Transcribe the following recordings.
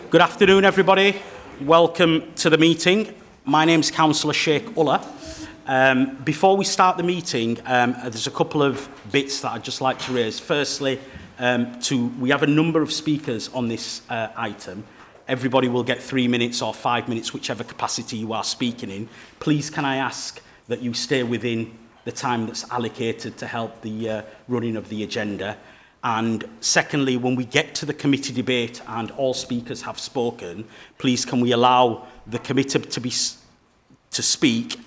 Good afternoon, everybody. Welcome to the meeting. My name's Councillor Sheikh Ullah. Before we start the meeting, there's a couple of bits that I'd just like to raise. Firstly, we have a number of speakers on this item. Everybody will get 3 minutes or 5 minutes, whichever capacity you are speaking in. Please, can I ask that you stay within the time that's allocated to help the running of the agenda. And secondly, when we get to the committee debate and all speakers have spoken, please can we allow the committee to speak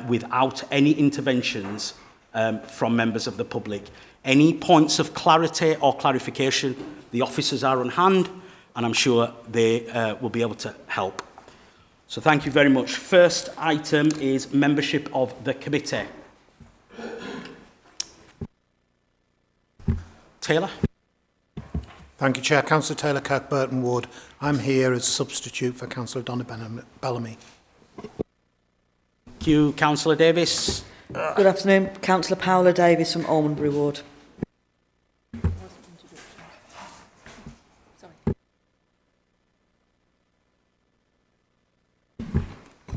without any interventions from members of the public. Any points of clarity or clarification, the officers are on hand, and I'm sure they will be able to help. So thank you very much. First item is membership of the committee. Taylor. Thank you, Chair. Councillor Taylor, Kirkburton Ward. I'm here as a substitute for Councillor Donna Bellamy. Thank you, Councillor Davis. Good afternoon, Councillor Paola Davis from Almondbury Ward.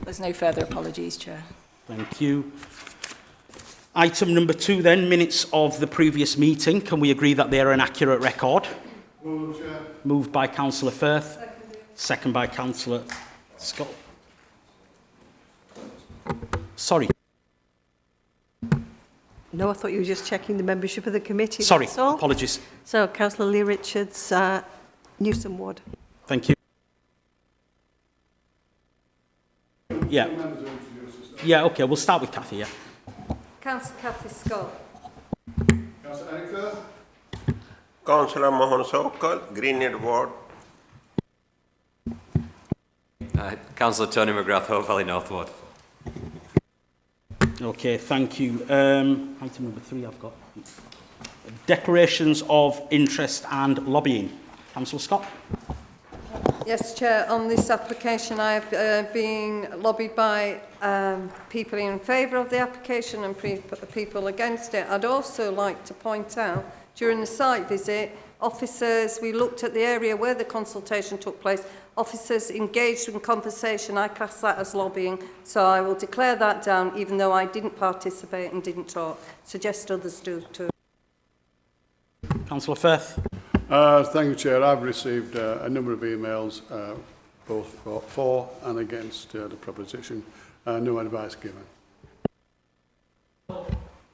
There's no further apologies, Chair. Thank you. Item number 2 then, minutes of the previous meeting. Can we agree that they are an accurate record? Move, Chair. Moved by Councillor Firth. Second by Councillor Scott. Sorry. No, I thought you were just checking the membership of the committee. Sorry, that's all. apologies. So, Councillor Lee Richards, Newsom Ward. Thank you. Yeah. Yeah, okay, we'll start with Cathy, yeah. Councillor Cathy Scott. Councillor Eric Firth. Councillor Mohan Sokal, Greenhead Ward. Councillor Tony McGrath, Hope Valley North Ward. Okay, thank you. Item number 3 I've got. Declarations of interest and lobbying. Councillor Scott. Yes, Chair. On this application, I have been lobbied by people in favour of the application and people against it. I'd also like to point out, during the site visit, officers, we looked at the area where the consultation took place, officers engaged in conversation. I class that as lobbying, so I will declare that down, even though I didn't participate and didn't talk. Suggest others do too. Councillor Firth. Thank you, Chair. I've received a number of emails, both for and against the proposition. No advice given.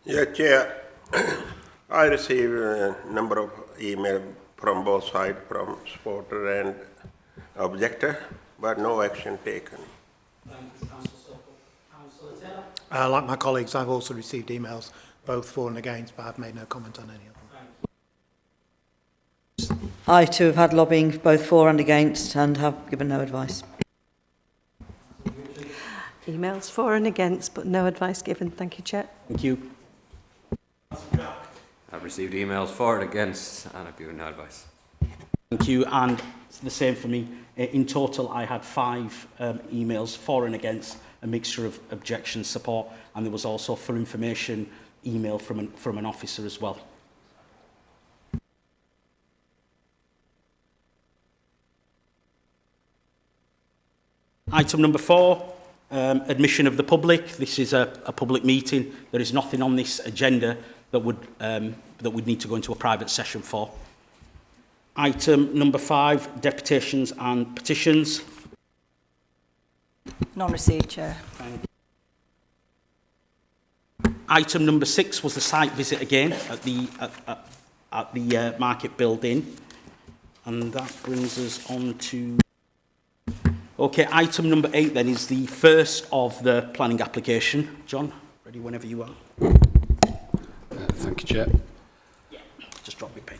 Yeah, Chair. I received a number of emails from both sides, from supporter and objector, but no action taken. Thank you, Councillor Taylor. Like my colleagues, I've also received emails, both for and against, but I've made no comment on any of them. I too have had lobbying both for and against and have given no advice. Emails for and against, but no advice given. Thank you, Chair. Thank you. I've received emails for and against, and I've given no advice. Thank you, and it's the same for me. In total, I had 5 emails for and against, a mixture of objection, support, and there was also for information email from an officer as well. Item number 4, admission of the public. This is a public meeting. There is nothing on this agenda that we'd need to go into a private session for. Item number 5, deputations and petitions. None received, Chair. Item number 6 was the site visit again at the Market Building, and that brings us on to. Okay, item number 8 then is the first of the planning application. John, ready whenever you are. Thank you, Chair. Yeah, just drop your pen.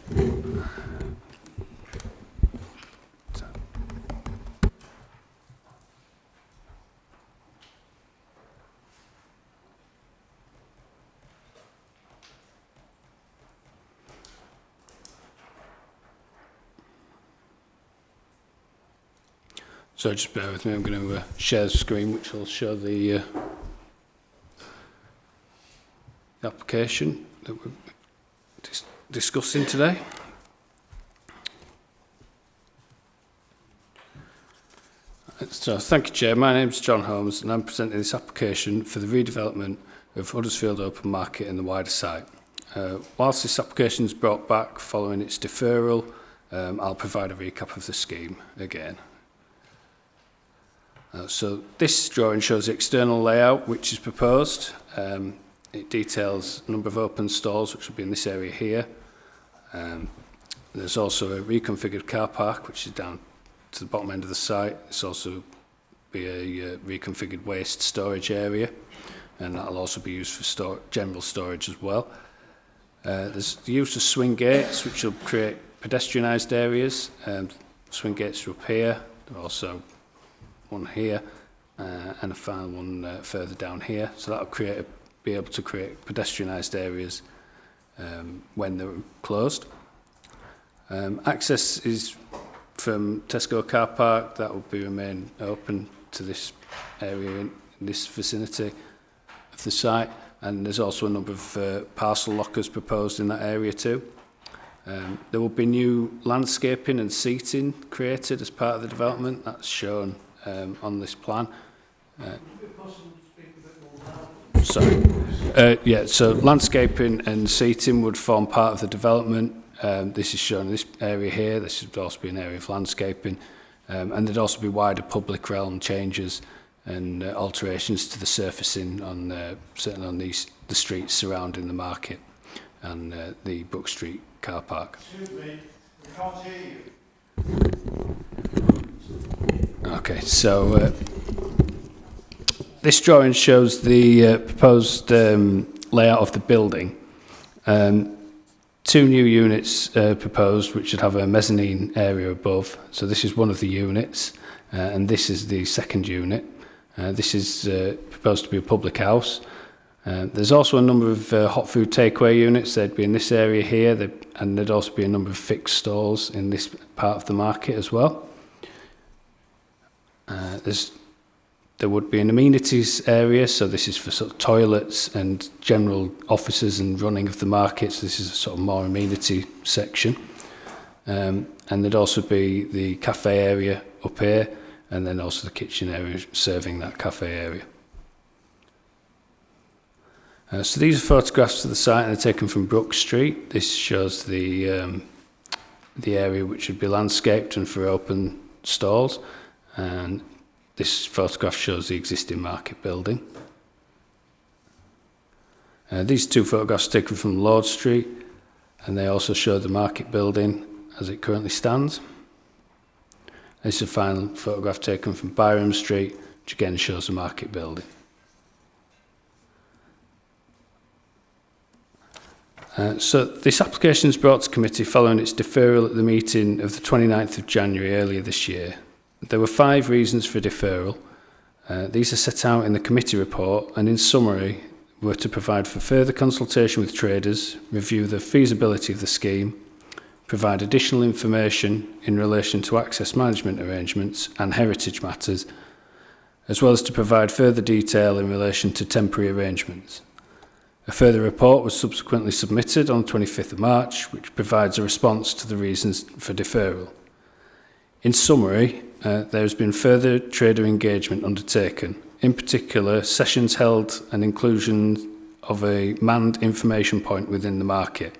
So just bear with me, I'm going to share the screen, which will show the application that we're discussing today. So, thank you, Chair. My name's John Holmes, and I'm presenting this application for the redevelopment of Huddersfield Open Market and the wider site. Whilst this application is brought back following its deferral, I'll provide a recap of the scheme again. So this drawing shows the external layout which is proposed. It details a number of open stalls which will be in this area here. There's also a reconfigured car park which is down to the bottom end of the site. It's also be a reconfigured waste storage area, and that'll also be used for general storage as well. There's the use of swing gates which will create pedestrianised areas. Swing gates are up here. There are also one here and a final one further down here. So that'll be able to create pedestrianised areas when they're closed. Access is from Tesco car park. That will remain open to this area in this vicinity of the site, and there's also a number of parcel lockers proposed in that area too. There will be new landscaping and seating created as part of the development. That's shown on this plan. So landscaping and seating would form part of the development. This is shown in this area here. This would also be an area of landscaping, and there'd also be wider public realm changes and alterations to the surfacing on certainly on the streets surrounding the market and the Brook Street car park. Excuse me, we can't hear you. Okay, so this drawing shows the proposed layout of the building. Two new units proposed, which should have a mezzanine area above. So this is one of the units, and this is the second unit. This is proposed to be a public house. There's also a number of hot food takeaway units. They'd be in this area here, and there'd also be a number of fixed stalls in this part of the market as well. There would be an amenities area, so this is for sort of toilets and general offices and running of the market. So this is a sort of more amenity section. And there'd also be the cafe area up here, and then also the kitchen area serving that cafe area. So these are photographs of the site, and they're taken from Brook Street. This shows the area which would be landscaped and for open stalls, and this photograph shows the existing market building. These two photographs are taken from Lord Street, and they also show the market building as it currently stands. This is a final photograph taken from Byram Street, which again shows the market building. So this application is brought to committee following its deferral at the meeting of the 29th of January earlier this year. There were 5 reasons for deferral. These are set out in the committee report, and in summary were to provide for further consultation with traders, review the feasibility of the scheme, provide additional information in relation to access management arrangements and heritage matters, as well as to provide further detail in relation to temporary arrangements. A further report was subsequently submitted on the 25th of March, which provides a response to the reasons for deferral. In summary, there has been further trader engagement undertaken, in particular sessions held and inclusion of a manned information point within the market.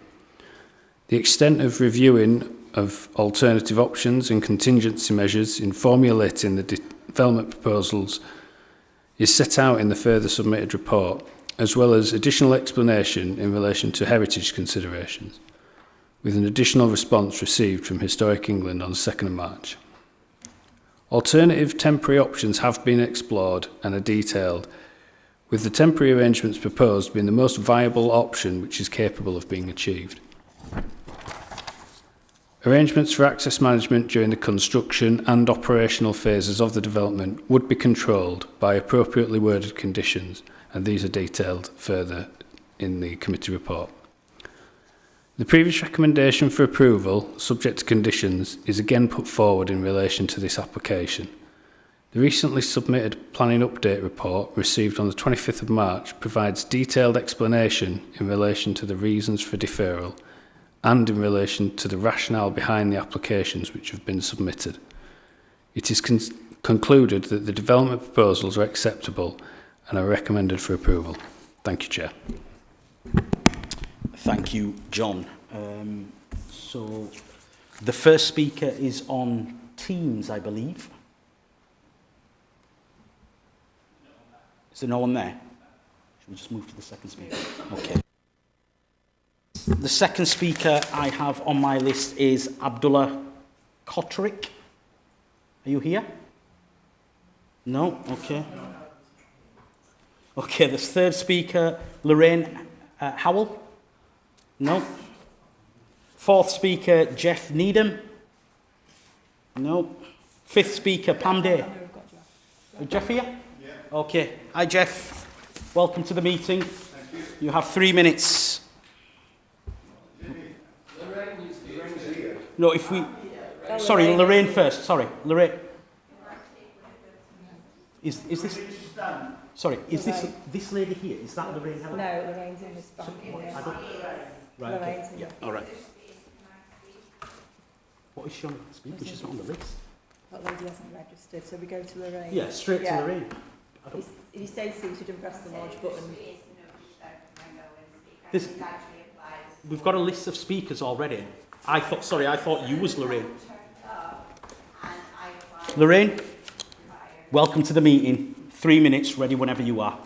The extent of reviewing of alternative options and contingency measures in formulating the development proposals is set out in the further submitted report, as well as additional explanation in relation to heritage considerations, with an additional response received from Historic England on the 2nd of March. Alternative temporary options have been explored and are detailed, with the temporary arrangements proposed being the most viable option which is capable of being achieved. Arrangements for access management during the construction and operational phases of the development would be controlled by appropriately worded conditions, and these are detailed further in the committee report. The previous recommendation for approval, subject to conditions, is again put forward in relation to this application. The recently submitted planning update report, received on the 25th of March, provides detailed explanation in relation to the reasons for deferral and in relation to the rationale behind the applications which have been submitted. It is concluded that the development proposals are acceptable and are recommended for approval. Thank you, Chair. Thank you, John. So the first speaker is on Teams, I believe. Is there no one there? Should we just move to the second speaker? Okay. The second speaker I have on my list is Abdullah Kotrick. Are you here? No? Okay. Okay, the third speaker, Lorraine Howell. No. Fourth speaker, Jeff Needham. No. Fifth speaker, Pam Day. Jeff here? Yeah. Okay. Hi, Jeff. Welcome to the meeting. Thank you. You have 3 minutes. No, if we... Sorry, Lorraine first. Sorry, Lorraine. Is this... Sorry, is this lady here? Is that Lorraine Helen? No, Lorraine's in this bank. I don't... Right, okay. Yeah, all right. What is she on the speaker? She's not on the list. That lady hasn't registered, so we go to Lorraine. Yeah, straight to Lorraine. If you stay seated and press the large button. We've got a list of speakers already. I thought you was Lorraine. Lorraine, welcome to the meeting. 3 minutes, ready whenever you are.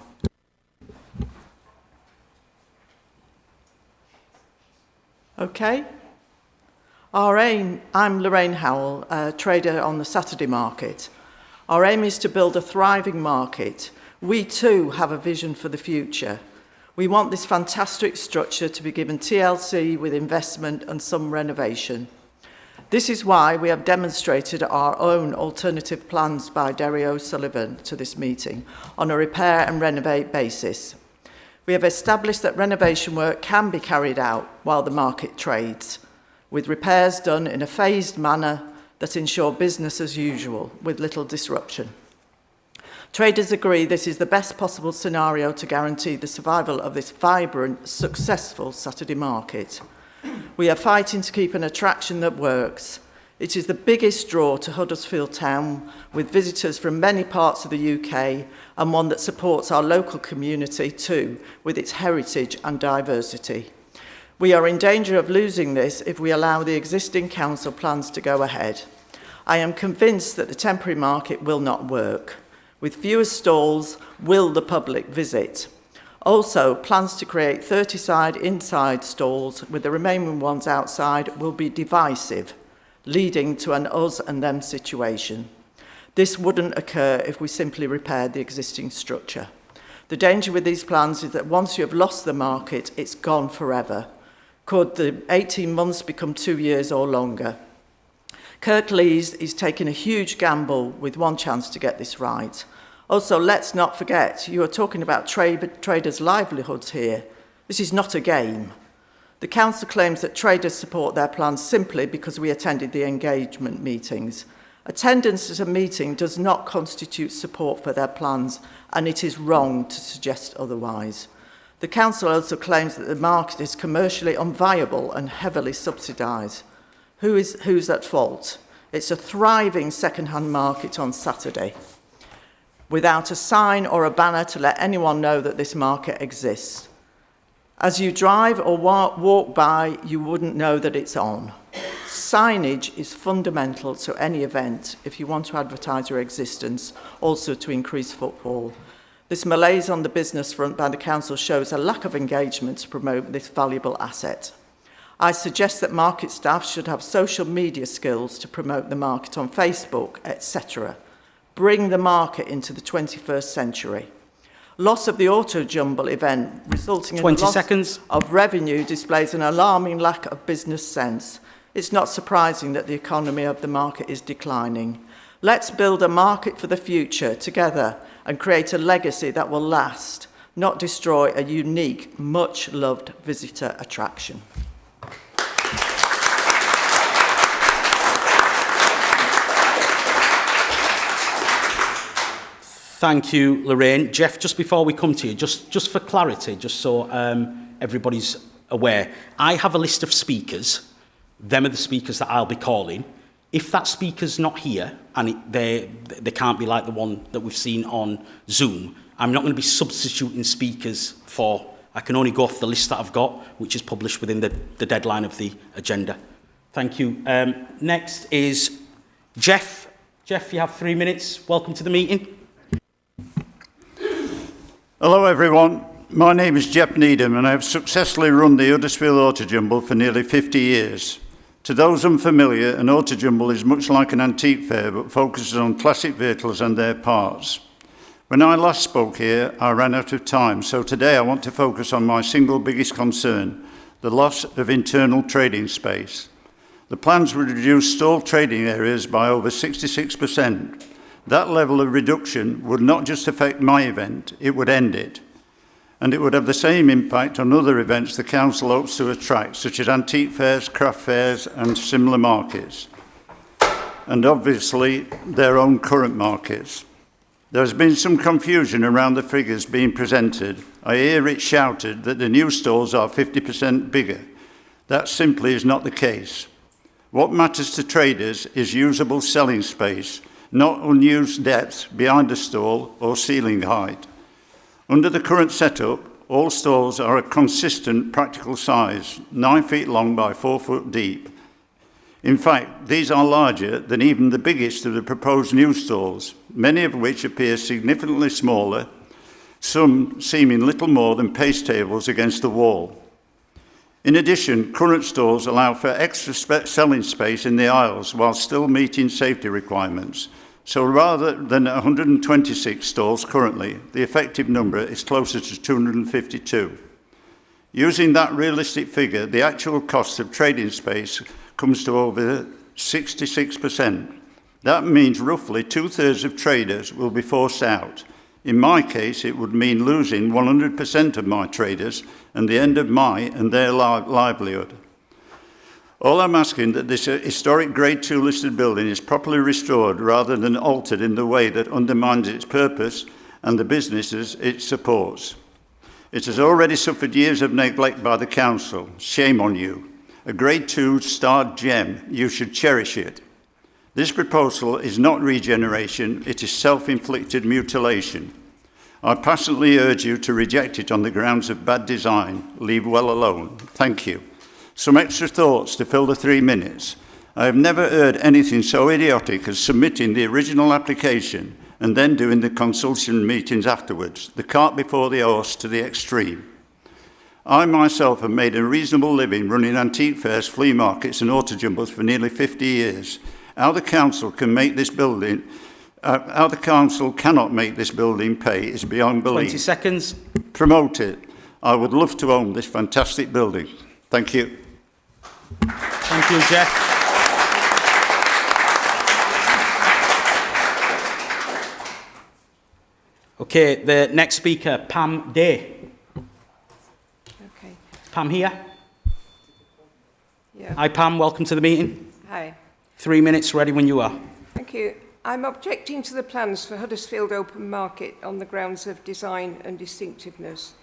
Okay. I'm Lorraine Howell, a trader on the Saturday market. Our aim is to build a thriving market. We too have a vision for the future. We want this fantastic structure to be given TLC with investment and some renovation. This is why we have demonstrated our own alternative plans by Derry O'Sullivan to this meeting on a repair and renovate basis. We have established that renovation work can be carried out while the market trades, with repairs done in a phased manner that ensure business as usual with little disruption. Traders agree this is the best possible scenario to guarantee the survival of this vibrant, successful Saturday market. We are fighting to keep an attraction that works. It is the biggest draw to Huddersfield Town, with visitors from many parts of the UK, and one that supports our local community too, with its heritage and diversity. We are in danger of losing this if we allow the existing council plans to go ahead. I am convinced that the temporary market will not work. With fewer stalls, will the public visit? Also, plans to create 30 inside stalls with the remaining ones outside will be divisive, leading to an us and them situation. This wouldn't occur if we simply repaired the existing structure. The danger with these plans is that once you have lost the market, it's gone forever. Could the 18 months become 2 years or longer? Kirklees is taking a huge gamble with one chance to get this right. Also, let's not forget, you are talking about traders' livelihoods here. This is not a game. The council claims that traders support their plans simply because we attended the engagement meetings. Attendance at a meeting does not constitute support for their plans, and it is wrong to suggest otherwise. The council also claims that the market is commercially unviable and heavily subsidised. Who's at fault? It's a thriving second-hand market on Saturday, without a sign or a banner to let anyone know that this market exists. As you drive or walk by, you wouldn't know that it's on. Signage is fundamental to any event if you want to advertise your existence, also to increase footfall. This malaise on the business front by the council shows a lack of engagement to promote this valuable asset. I suggest that market staff should have social media skills to promote the market on Facebook, etc. Bring the market into the 21st century. Loss of the auto jumble event resulting in loss of revenue displays an alarming lack of business sense. It's not surprising that the economy of the market is declining. Let's build a market for the future together and create a legacy that will last, not destroy a unique, much-loved visitor attraction. Thank you, Lorraine. Jeff, just before we come to you, just for clarity, just so everybody's aware, I have a list of speakers. Them are the speakers that I'll be calling. If that speaker's not here, and they can't be like the one that we've seen on Zoom, I'm not going to be substituting speakers for, I can only go off the list that I've got, which is published within the deadline of the agenda. Thank you. Next is Jeff. Jeff, you have 3 minutes. Welcome to the meeting. Hello everyone, my name is Jeff Needham and I have successfully run the Huddersfield Autojumble for nearly 50 years. To those unfamiliar, an Autojumble is much like an antique fair but focuses on classic vehicles and their parts. When I last spoke here, I ran out of time, so today I want to focus on my single biggest concern, the loss of internal trading space. The plans would reduce stalled trading areas by over 66%. That level of reduction would not just affect my event, it would end it. And it would have the same impact on other events the council hopes to attract, such as antique fairs, craft fairs and similar markets. And obviously their own current markets. There has been some confusion around the figures being presented. I hear it shouted that the new stalls are 50% bigger. That simply is not the case. What matters to traders is usable selling space, not unused depth behind a stall or ceiling height. Under the current setup, all stalls are a consistent practical size, 9 feet long by 4 foot deep. In fact, these are larger than even the biggest of the proposed new stalls, many of which appear significantly smaller, some seeming little more than paste tables against the wall. In addition, current stalls allow for extra selling space in the aisles while still meeting safety requirements. So rather than 126 stalls currently, the effective number is closer to 252. Using that realistic figure, the actual cost of trading space comes to over 66%. That means roughly 2/3 of traders will be forced out. In my case, it would mean losing 100% of my traders and the end of my and their livelihood. All I'm asking that this historic Grade 2 listed building is properly restored rather than altered in the way that undermines its purpose and the businesses it supports. It has already suffered years of neglect by the council. Shame on you. A Grade 2 starred gem. You should cherish it. This proposal is not regeneration, it is self-inflicted mutilation. I passionately urge you to reject it on the grounds of bad design. Leave well alone. Thank you. Some extra thoughts to fill the 3 minutes. I have never heard anything so idiotic as submitting the original application and then doing the consultation meetings afterwards, the cart before the horse to the extreme. I myself have made a reasonable living running antique fairs, flea markets and autojumbles for nearly 50 years. How the council cannot make this building pay is beyond belief. 20 seconds. Promote it. I would love to own this fantastic building. Thank you. Thank you, Jeff. Okay, the next speaker, Pam Day. Okay. Pam here. Yeah. Hi, Pam. Welcome to the meeting. Hi. 3 minutes, ready when you are. Thank you. I'm objecting to the plans for Huddersfield Open Market on the grounds of design and distinctiveness.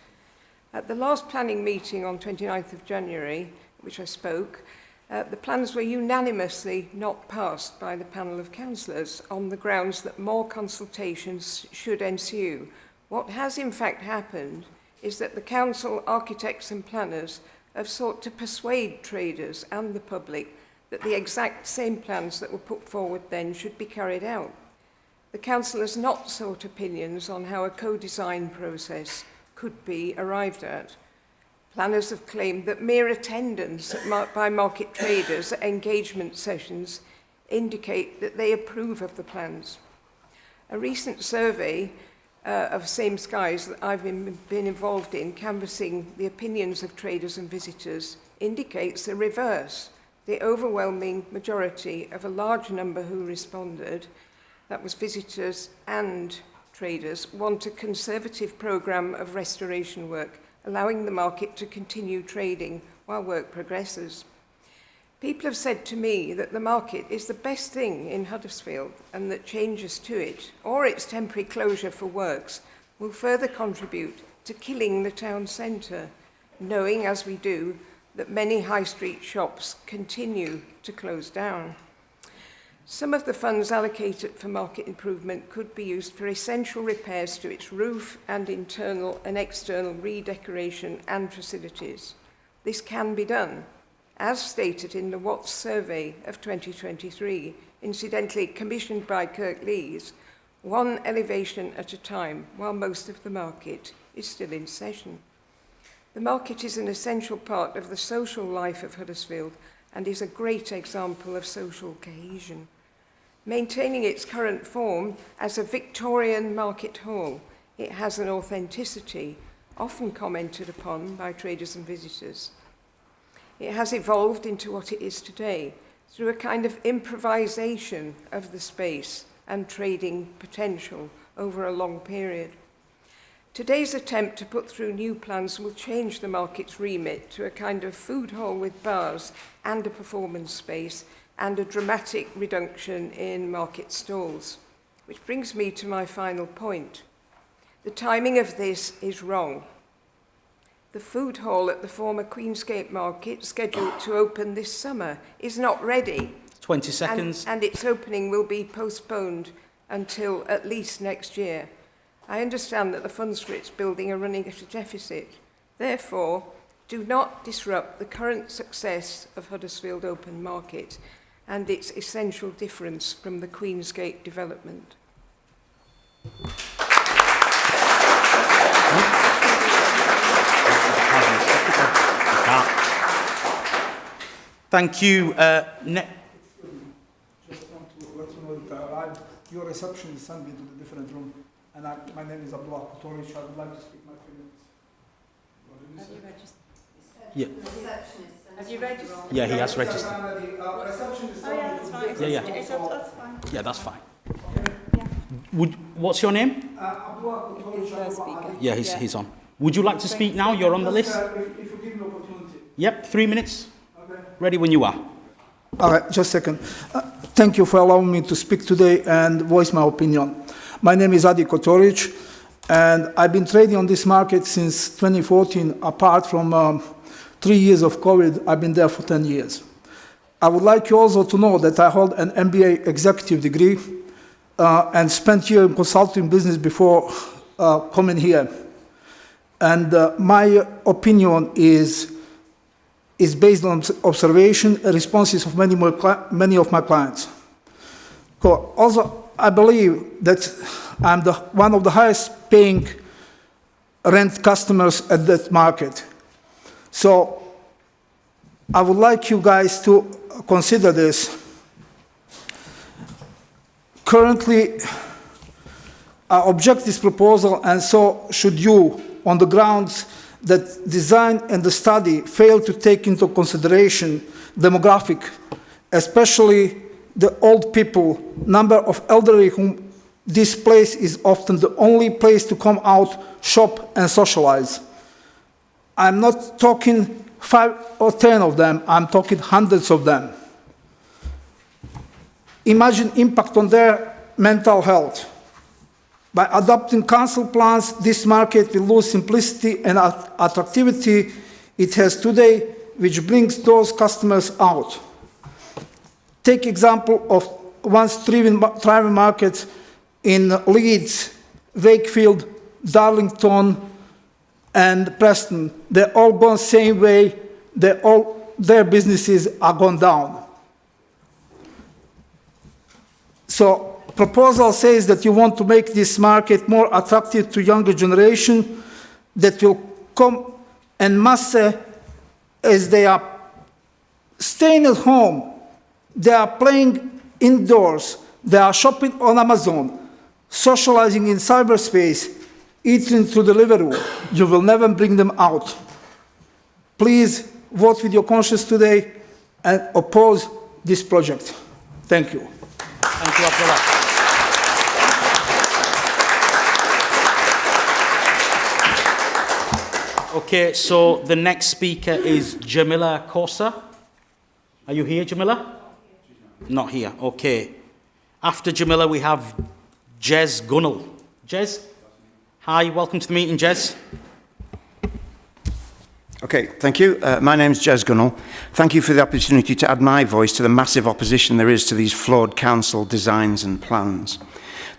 At the last planning meeting on 29th of January, which I spoke, the plans were unanimously not passed by the panel of councillors on the grounds that more consultations should ensue. What has in fact happened is that the council, architects and planners have sought to persuade traders and the public that the exact same plans that were put forward then should be carried out. The council has not sought opinions on how a co-design process could be arrived at. Planners have claimed that mere attendance by market traders at engagement sessions indicate that they approve of the plans. A recent survey of Same Skies that I've been involved in, canvassing the opinions of traders and visitors, indicates the reverse. The overwhelming majority of a large number who responded, that was visitors and traders, want a conservative programme of restoration work, allowing the market to continue trading while work progresses. People have said to me that the market is the best thing in Huddersfield and that changes to it, or its temporary closure for works, will further contribute to killing the town centre, knowing, as we do, that many high street shops continue to close down. Some of the funds allocated for market improvement could be used for essential repairs to its roof and internal and external redecoration and facilities. This can be done, as stated in the Watts survey of 2023, incidentally commissioned by Kirklees, one elevation at a time, while most of the market is still in session. The market is an essential part of the social life of Huddersfield and is a great example of social cohesion. Maintaining its current form as a Victorian market hall, it has an authenticity often commented upon by traders and visitors. It has evolved into what it is today through a kind of improvisation of the space and trading potential over a long period. Today's attempt to put through new plans will change the market's remit to a kind of food hall with bars and a performance space and a dramatic reduction in market stalls. Which brings me to my final point. The timing of this is wrong. The food hall at the former Queensgate Market, scheduled to open this summer, is not ready. 20 seconds. And its opening will be postponed until at least next year. I understand that the funds for its building are running at a deficit. Therefore, do not disrupt the current success of Huddersfield Open Market and its essential difference from the Queensgate development. Thank you. Just want to let you know that your reception is sent me to the different room, and my name is Abdullah Kotoric. I would like to speak my 3 minutes. Have you registered? Yeah. Have you registered? Yeah, he has registered. Reception is Oh yeah, that's fine. Yeah. That's fine. Yeah, that's fine. What's your name? Abdullah Kotoric. Yeah, he's on. Would you like to speak now? You're on the list. If you give me opportunity. Yep, 3 minutes. Okay. Ready when you are. All right, just a second. Thank you for allowing me to speak today and voice my opinion. My name is Adi Kotoric, and I've been trading on this market since 2014. Apart from 3 years of COVID, I've been there for 10 years. I would like you also to know that I hold an MBA executive degree and spent year in consulting business before coming here. And my opinion is based on observation and responses of many of my clients. Also, I believe that I'm one of the highest paying rent customers at that market. So I would like you guys to consider this. Currently, I object this proposal, and so should you, on the grounds that design and the study fail to take into consideration demographic, especially the old people, number of elderly whom this place is often the only place to come out, shop and socialize. I'm not talking 5 or 10 of them, I'm talking hundreds of them. Imagine impact on their mental health. By adopting council plans, this market will lose simplicity and attractivity it has today, which brings those customers out. Take example of once thriving markets in Leeds, Wakefield, Darlington, and Preston. They're all gone the same way. Their businesses are gone down. So proposal says that you want to make this market more attractive to younger generation that will come en masse as they are staying at home, they are playing indoors, they are shopping on Amazon, socializing in cyberspace, eating through the living room. You will never bring them out. Please vote with your conscience today and oppose this project. Thank you. Thank you, Abdullah. Okay, so the next speaker is Jamila Kosa. Are you here, Jamila? Not here, okay. After Jamila, we have Jez Gunnell. Jez? Hi, welcome to the meeting, Jez. Okay, thank you. My name's Jez Gunnell. Thank you for the opportunity to add my voice to the massive opposition there is to these flawed council designs and plans.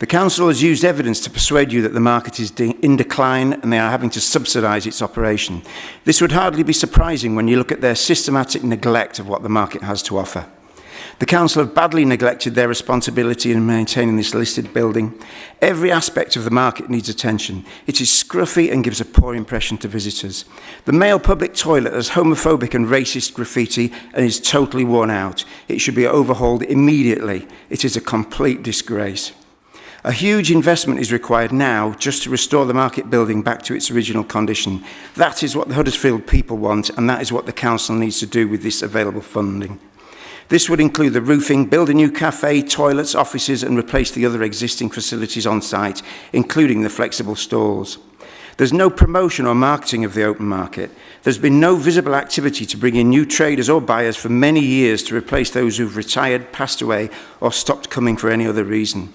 The council has used evidence to persuade you that the market is in decline and they are having to subsidise its operation. This would hardly be surprising when you look at their systematic neglect of what the market has to offer. The council have badly neglected their responsibility in maintaining this listed building. Every aspect of the market needs attention. It is scruffy and gives a poor impression to visitors. The male public toilet has homophobic and racist graffiti and is totally worn out. It should be overhauled immediately. It is a complete disgrace. A huge investment is required now just to restore the market building back to its original condition. That is what the Huddersfield people want, and that is what the council needs to do with this available funding. This would include the roofing, build a new cafe, toilets, offices, and replace the other existing facilities on site, including the flexible stalls. There's no promotion or marketing of the open market. There's been no visible activity to bring in new traders or buyers for many years to replace those who've retired, passed away, or stopped coming for any other reason.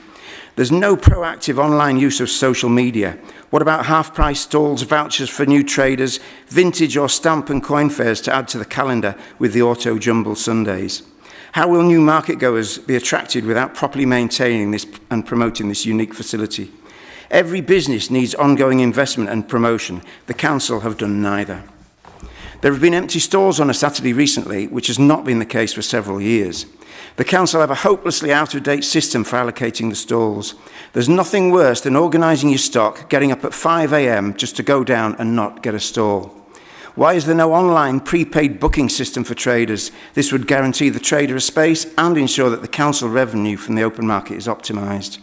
There's no proactive online use of social media. What about half-price stalls, vouchers for new traders, vintage or stamp and coin fairs to add to the calendar with the auto jumble Sundays? How will new market goers be attracted without properly maintaining this and promoting this unique facility? Every business needs ongoing investment and promotion. The council have done neither. There have been empty stalls on a Saturday recently, which has not been the case for several years. The council have a hopelessly out-of-date system for allocating the stalls. There's nothing worse than organising your stock, getting up at 5 a.m. just to go down and not get a stall. Why is there no online prepaid booking system for traders? This would guarantee the trader a space and ensure that the council revenue from the open market is optimised.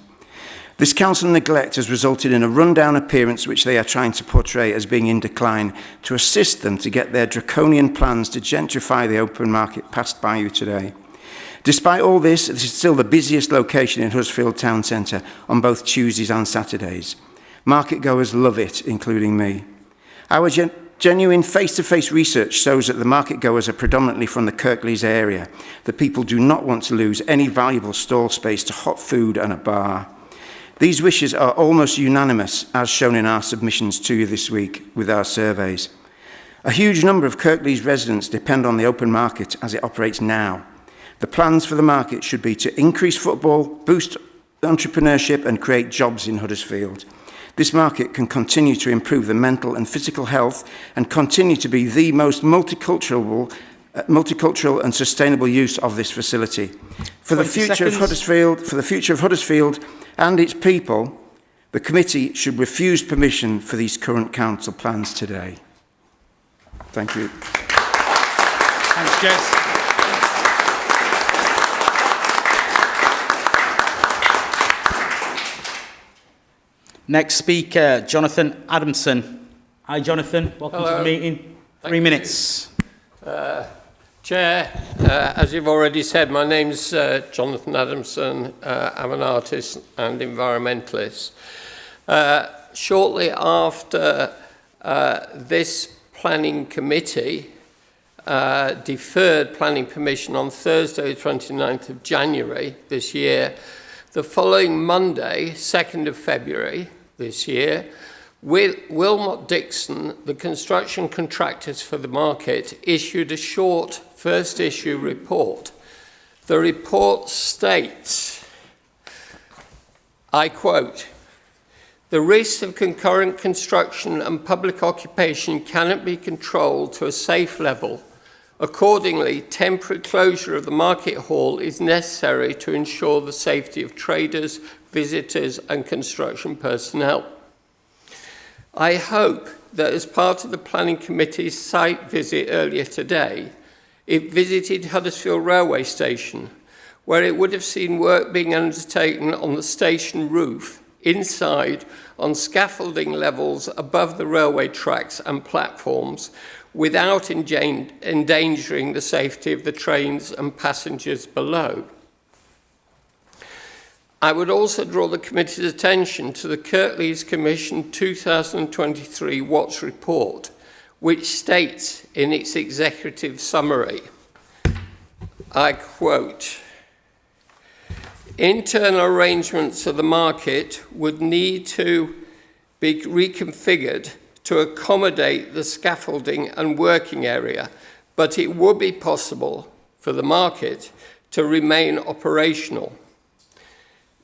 This council neglect has resulted in a rundown appearance which they are trying to portray as being in decline to assist them to get their draconian plans to gentrify the open market passed by you today. Despite all this, this is still the busiest location in Huddersfield Town Centre on both Tuesdays and Saturdays. Market goers love it, including me. Our genuine face-to-face research shows that the market goers are predominantly from the Kirklees area. The people do not want to lose any valuable stall space to hot food and a bar. These wishes are almost unanimous, as shown in our submissions to you this week with our surveys. A huge number of Kirklees residents depend on the open market as it operates now. The plans for the market should be to increase football, boost entrepreneurship and create jobs in Huddersfield. This market can continue to improve the mental and physical health and continue to be the most multicultural and sustainable use of this facility. For the future of Huddersfield and its people, the committee should refuse permission for these current council plans today. Thank you. Thanks, Jez. Next speaker, Jonathan Adamson. Hi, Jonathan. Welcome to the meeting. 3 minutes. Chair, as you've already said, my name's Jonathan Adamson. I'm an artist and environmentalist. Shortly after this planning committee deferred planning permission on Thursday, the 29th of January this year, the following Monday, 2nd of February this year, Wilmot Dixon, the construction contractors for the market, issued a short first issue report. The report states, I quote, "The risks of concurrent construction and public occupation cannot be controlled to a safe level. Accordingly, temporary closure of the market hall is necessary to ensure the safety of traders, visitors and construction personnel. I hope that as part of the Planning Committee's site visit earlier today, it visited Huddersfield Railway Station, where it would have seen work being undertaken on the station roof, inside, on scaffolding levels above the railway tracks and platforms, without endangering the safety of the trains and passengers below. I would also draw the committee's attention to the Kirklees Commission 2023 Watts report, which states in its executive summary, I quote, "Internal arrangements of the market would need to be reconfigured to accommodate the scaffolding and working area, but it would be possible for the market to remain operational.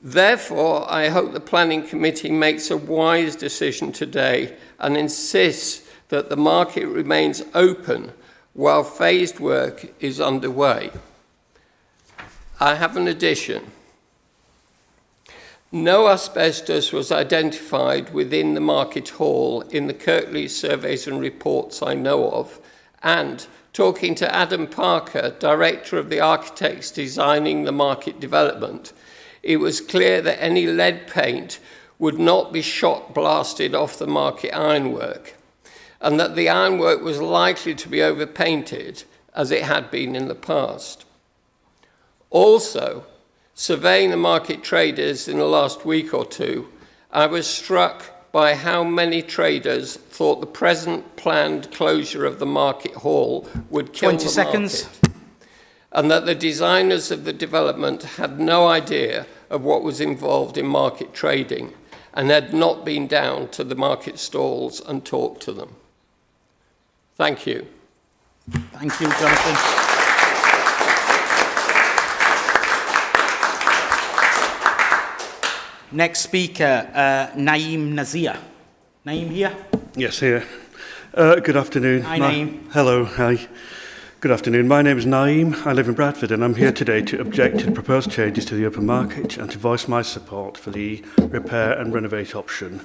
Therefore, I hope the Planning Committee makes a wise decision today and insists that the market remains open while phased work is underway. I have an addition. No asbestos was identified within the market hall in the Kirklees surveys and reports I know of, and talking to Adam Parker, Director of the architects designing the market development, it was clear that any lead paint would not be shot blasted off the market ironwork, and that the ironwork was likely to be overpainted as it had been in the past. Also, surveying the market traders in the last week or two, I was struck by how many traders thought the present planned closure of the market hall would kill 20 the seconds. market, and that the designers of the development had no idea of what was involved in market trading and had not been down to the market stalls and talked to them. Thank you. Thank you, Jonathan. Next speaker, Naeem Nazir. Naeem here? Yes, here. Good afternoon. Hi, Naeem. Hello, hi. Good afternoon. My name is Naeem. I live in Bradford, and I'm here today to object to the proposed changes to the open market and to voice my support for the repair and renovate option.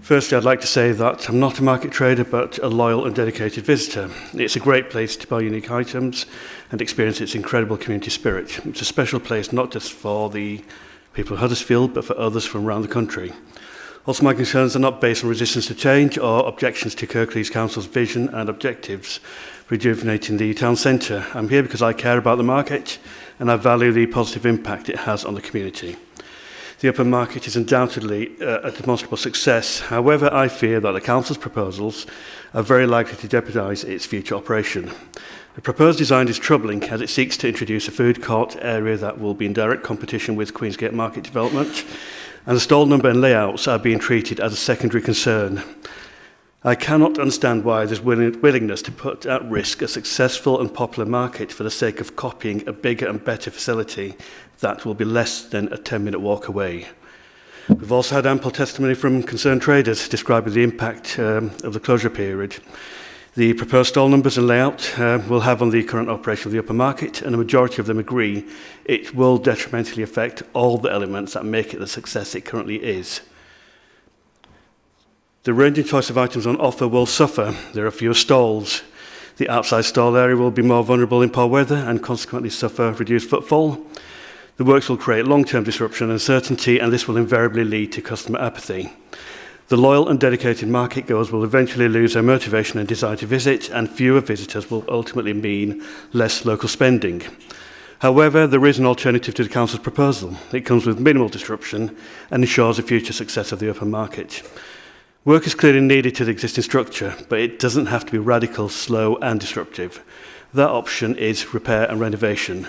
Firstly, I'd like to say that I'm not a market trader, but a loyal and dedicated visitor. It's a great place to buy unique items and experience its incredible community spirit. It's a special place not just for the people of Huddersfield, but for others from around the country. Also, my concerns are not based on resistance to change or objections to Kirklees Council's vision and objectives rejuvenating the town centre. I'm here because I care about the market and I value the positive impact it has on the community. The open market is undoubtedly a demonstrable success. However, I fear that the Council's proposals are very likely to jeopardise its future operation. The proposed design is troubling as it seeks to introduce a food court area that will be in direct competition with Queensgate Market development, and the stall number and layouts are being treated as a secondary concern. I cannot understand why there's willingness to put at risk a successful and popular market for the sake of copying a bigger and better facility that will be less than a 10-minute walk away. We've also had ample testimony from concerned traders describing the impact of the closure period. The proposed stall numbers and layout will have on the current operation of the open market, and a majority of them agree it will detrimentally affect all the elements that make it the success it currently is. The range and choice of items on offer will suffer. There are fewer stalls. The outside stall area will be more vulnerable in poor weather and consequently suffer reduced footfall. The works will create long-term disruption and uncertainty, and this will invariably lead to customer apathy. The loyal and dedicated market goers will eventually lose their motivation and desire to visit, and fewer visitors will ultimately mean less local spending. However, there is an alternative to the Council's proposal. It comes with minimal disruption and ensures the future success of the open market. Work is clearly needed to the existing structure, but it doesn't have to be radical, slow and disruptive. That option is repair and renovation.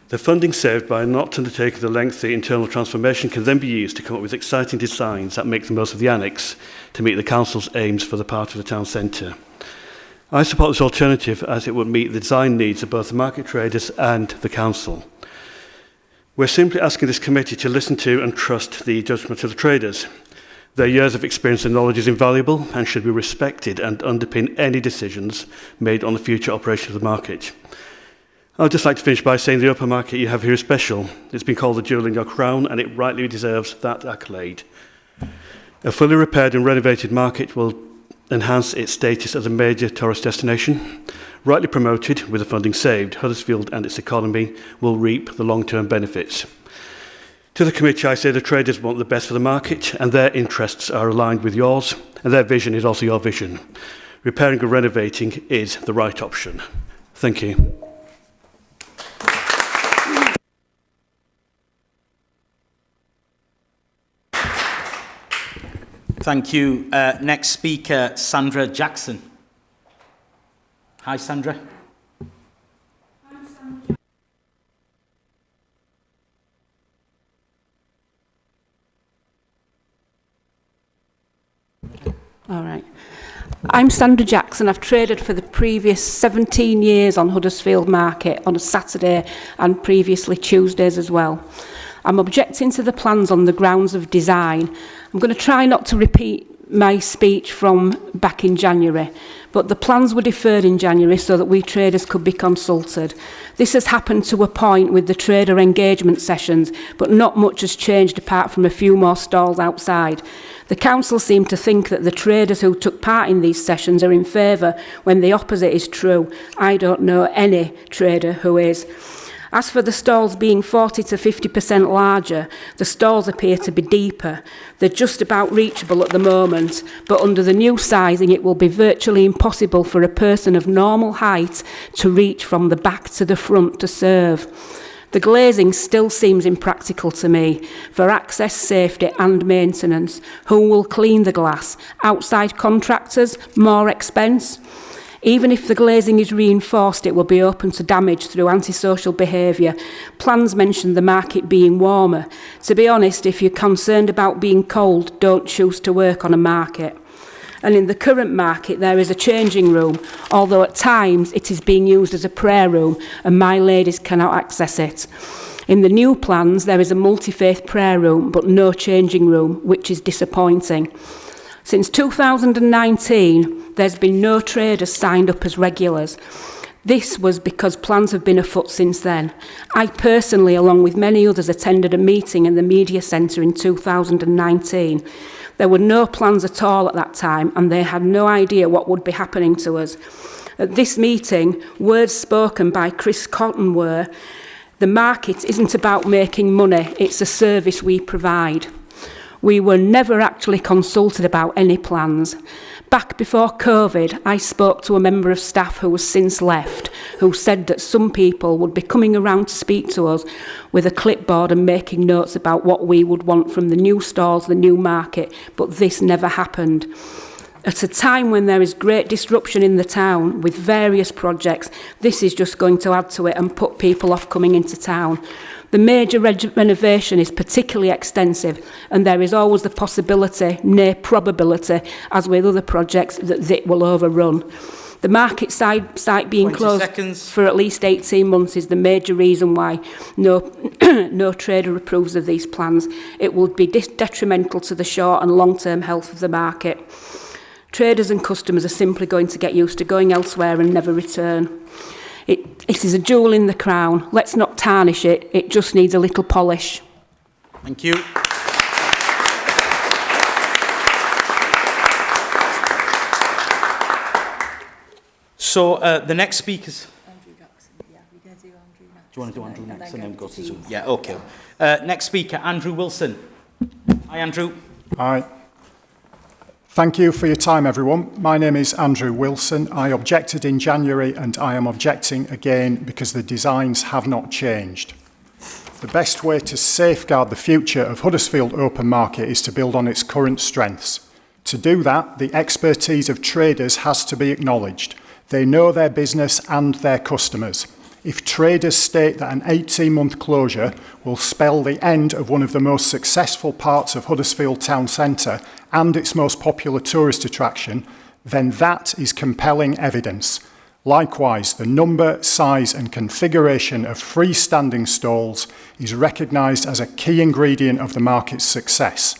The funding saved by not undertaking the lengthy internal transformation can then be used to come up with exciting designs that make the most of the annex to meet the Council's aims for the part of the town centre. I support this alternative as it would meet the design needs of both the market traders and the Council. We're simply asking this committee to listen to and trust the judgment of the traders. Their years of experience and knowledge is invaluable and should be respected and underpin any decisions made on the future operation of the market. I'd just like to finish by saying the open market you have here is special. It's been called the jewel in your crown, and it rightly deserves that accolade. A fully repaired and renovated market will enhance its status as a major tourist destination. Rightly promoted, with the funding saved, Huddersfield and its economy will reap the long-term benefits. To the committee, I say the traders want the best for the market, and their interests are aligned with yours, and their vision is also your vision. Repairing and renovating is the right option. Thank you. Thank you. Next speaker, Sandra Jackson. Hi, Sandra. All right. I'm Sandra Jackson. I've traded for the previous 17 years on Huddersfield Market on a Saturday and previously Tuesdays as well. I'm objecting to the plans on the grounds of design. I'm going to try not to repeat my speech from back in January, but the plans were deferred in January so that we traders could be consulted. This has happened to a point with the trader engagement sessions, but not much has changed apart from a few more stalls outside. The council seem to think that the traders who took part in these sessions are in favour when the opposite is true. I don't know any trader who is. As for the stalls being 40 to 50% larger, the stalls appear to be deeper. They're just about reachable at the moment, but under the new sizing it will be virtually impossible for a person of normal height to reach from the back to the front to serve. The glazing still seems impractical to me for access, safety and maintenance. Who will clean the glass? Outside contractors? More expense? Even if the glazing is reinforced, it will be open to damage through antisocial behaviour. Plans mention the market being warmer. To be honest, if you're concerned about being cold, don't choose to work on a market. And in the current market, there is a changing room, although at times it is being used as a prayer room and my ladies cannot access it. In the new plans, there is a multi-faith prayer room, but no changing room, which is disappointing. Since 2019, there's been no traders signed up as regulars. This was because plans have been afoot since then. I personally, along with many others, attended a meeting in the media centre in 2019. There were no plans at all at that time, and they had no idea what would be happening to us. At this meeting, words spoken by Chris Cotton were, "The market isn't about making money, it's a service we provide." We were never actually consulted about any plans. Back before COVID, I spoke to a member of staff who has since left, who said that some people would be coming around to speak to us with a clipboard and making notes about what we would want from the new stalls, the new market, but this never happened. At a time when there is great disruption in the town with various projects, this is just going to add to it and put people off coming into town. The major renovation is particularly extensive, and there is always the possibility, nay probability, as with other projects, that it will overrun. The market site being closed for at least 18 months is the major reason why no trader approves of these plans. It will be detrimental to the short and long-term health of the market. Traders and customers are simply going to get used to going elsewhere and never return. It is a jewel in the crown. Let's not tarnish it. It just needs a little polish. Thank you. So the next speakers. Andrew Jackson. Yeah, we're going to do Andrew next. Do you want to do Andrew next and then go to Zoom? Yeah, okay. Next speaker, Andrew Wilson. Hi, Andrew. Hi. Thank you for your time, everyone. My name is Andrew Wilson. I objected in January and I am objecting again because the designs have not changed. The best way to safeguard the future of Huddersfield Open Market is to build on its current strengths. To do that, the expertise of traders has to be acknowledged. They know their business and their customers. If traders state that an 18-month closure will spell the end of one of the most successful parts of Huddersfield Town Centre and its most popular tourist attraction, then that is compelling evidence. Likewise, the number, size and configuration of freestanding stalls is recognised as a key ingredient of the market's success.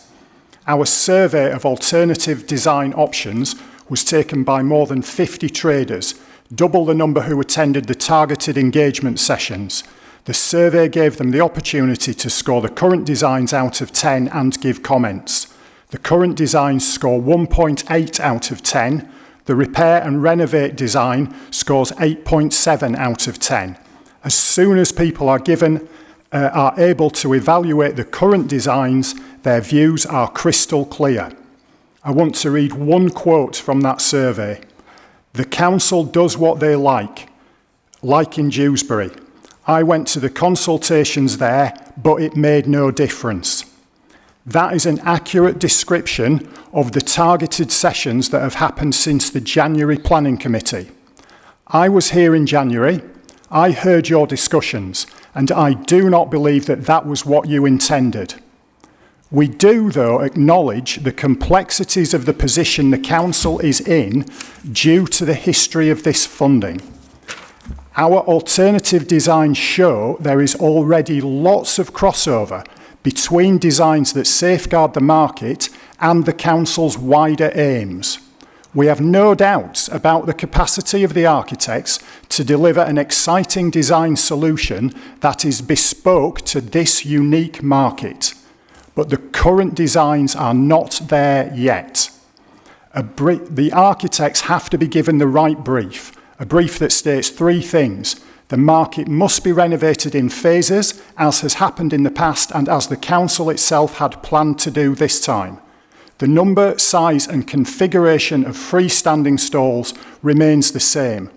Our survey of alternative design options was taken by more than 50 traders, double the number who attended the targeted engagement sessions. The survey gave them the opportunity to score the current designs out of 10 and give comments. The current designs score 1.8 out of 10. The repair and renovate design scores 8.7 out of 10. As soon as people are able to evaluate the current designs, their views are crystal clear. I want to read one quote from that survey. "The council does what they like in Dewsbury. I went to the consultations there, but it made no difference." That is an accurate description of the targeted sessions that have happened since the January Planning Committee. I was here in January, I heard your discussions, and I do not believe that that was what you intended. We do, though, acknowledge the complexities of the position the Council is in due to the history of this funding. Our alternative designs show there is already lots of crossover between designs that safeguard the market and the Council's wider aims. We have no doubts about the capacity of the architects to deliver an exciting design solution that is bespoke to this unique market. But the current designs are not there yet. The architects have to be given the right brief, a brief that states 3 things. The market must be renovated in phases, as has happened in the past and as the Council itself had planned to do this time. The number, size and configuration of freestanding stalls remains the same.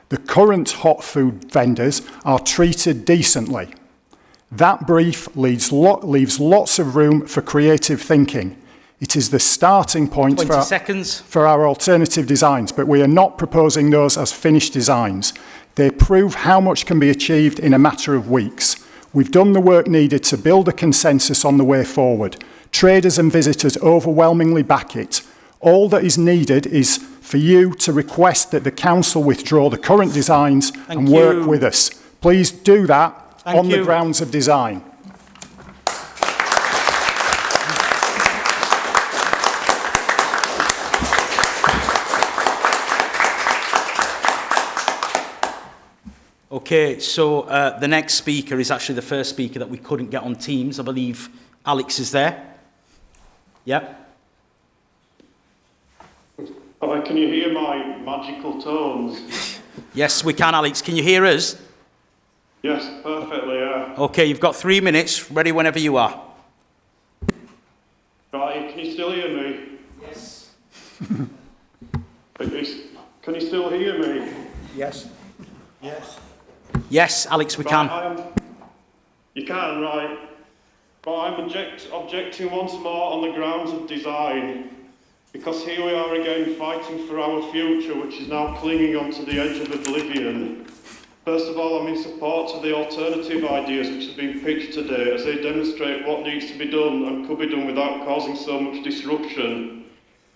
The current hot food vendors are treated decently. That brief leaves lots of room for creative thinking. It is the starting point for our alternative designs, but we are not proposing those as finished designs. They prove how much can be achieved in a matter of weeks. We've done the work needed to build a consensus on the way forward. Traders and visitors overwhelmingly back it. All that is needed is for you to request that the Council withdraw the current designs and work with us. Please do that on the grounds of design. Okay, so the next speaker is actually the first speaker that we couldn't get on Teams. I believe Alex is there. Yep. Hi, can you hear my magical tones? Yes, we can, Alex. Can you hear us? Yes, perfectly, yeah. Okay, you've got 3 minutes. Ready whenever you are. Right, can you still hear me? Yes. Can you still hear me? Yes. Yes. Yes, Alex, we can. You can, right. But I'm objecting once more on the grounds of design, because here we are again fighting for our future, which is now clinging onto the edge of oblivion. First of all, I'm in support of the alternative ideas which have been pitched today, as they demonstrate what needs to be done and could be done without causing so much disruption.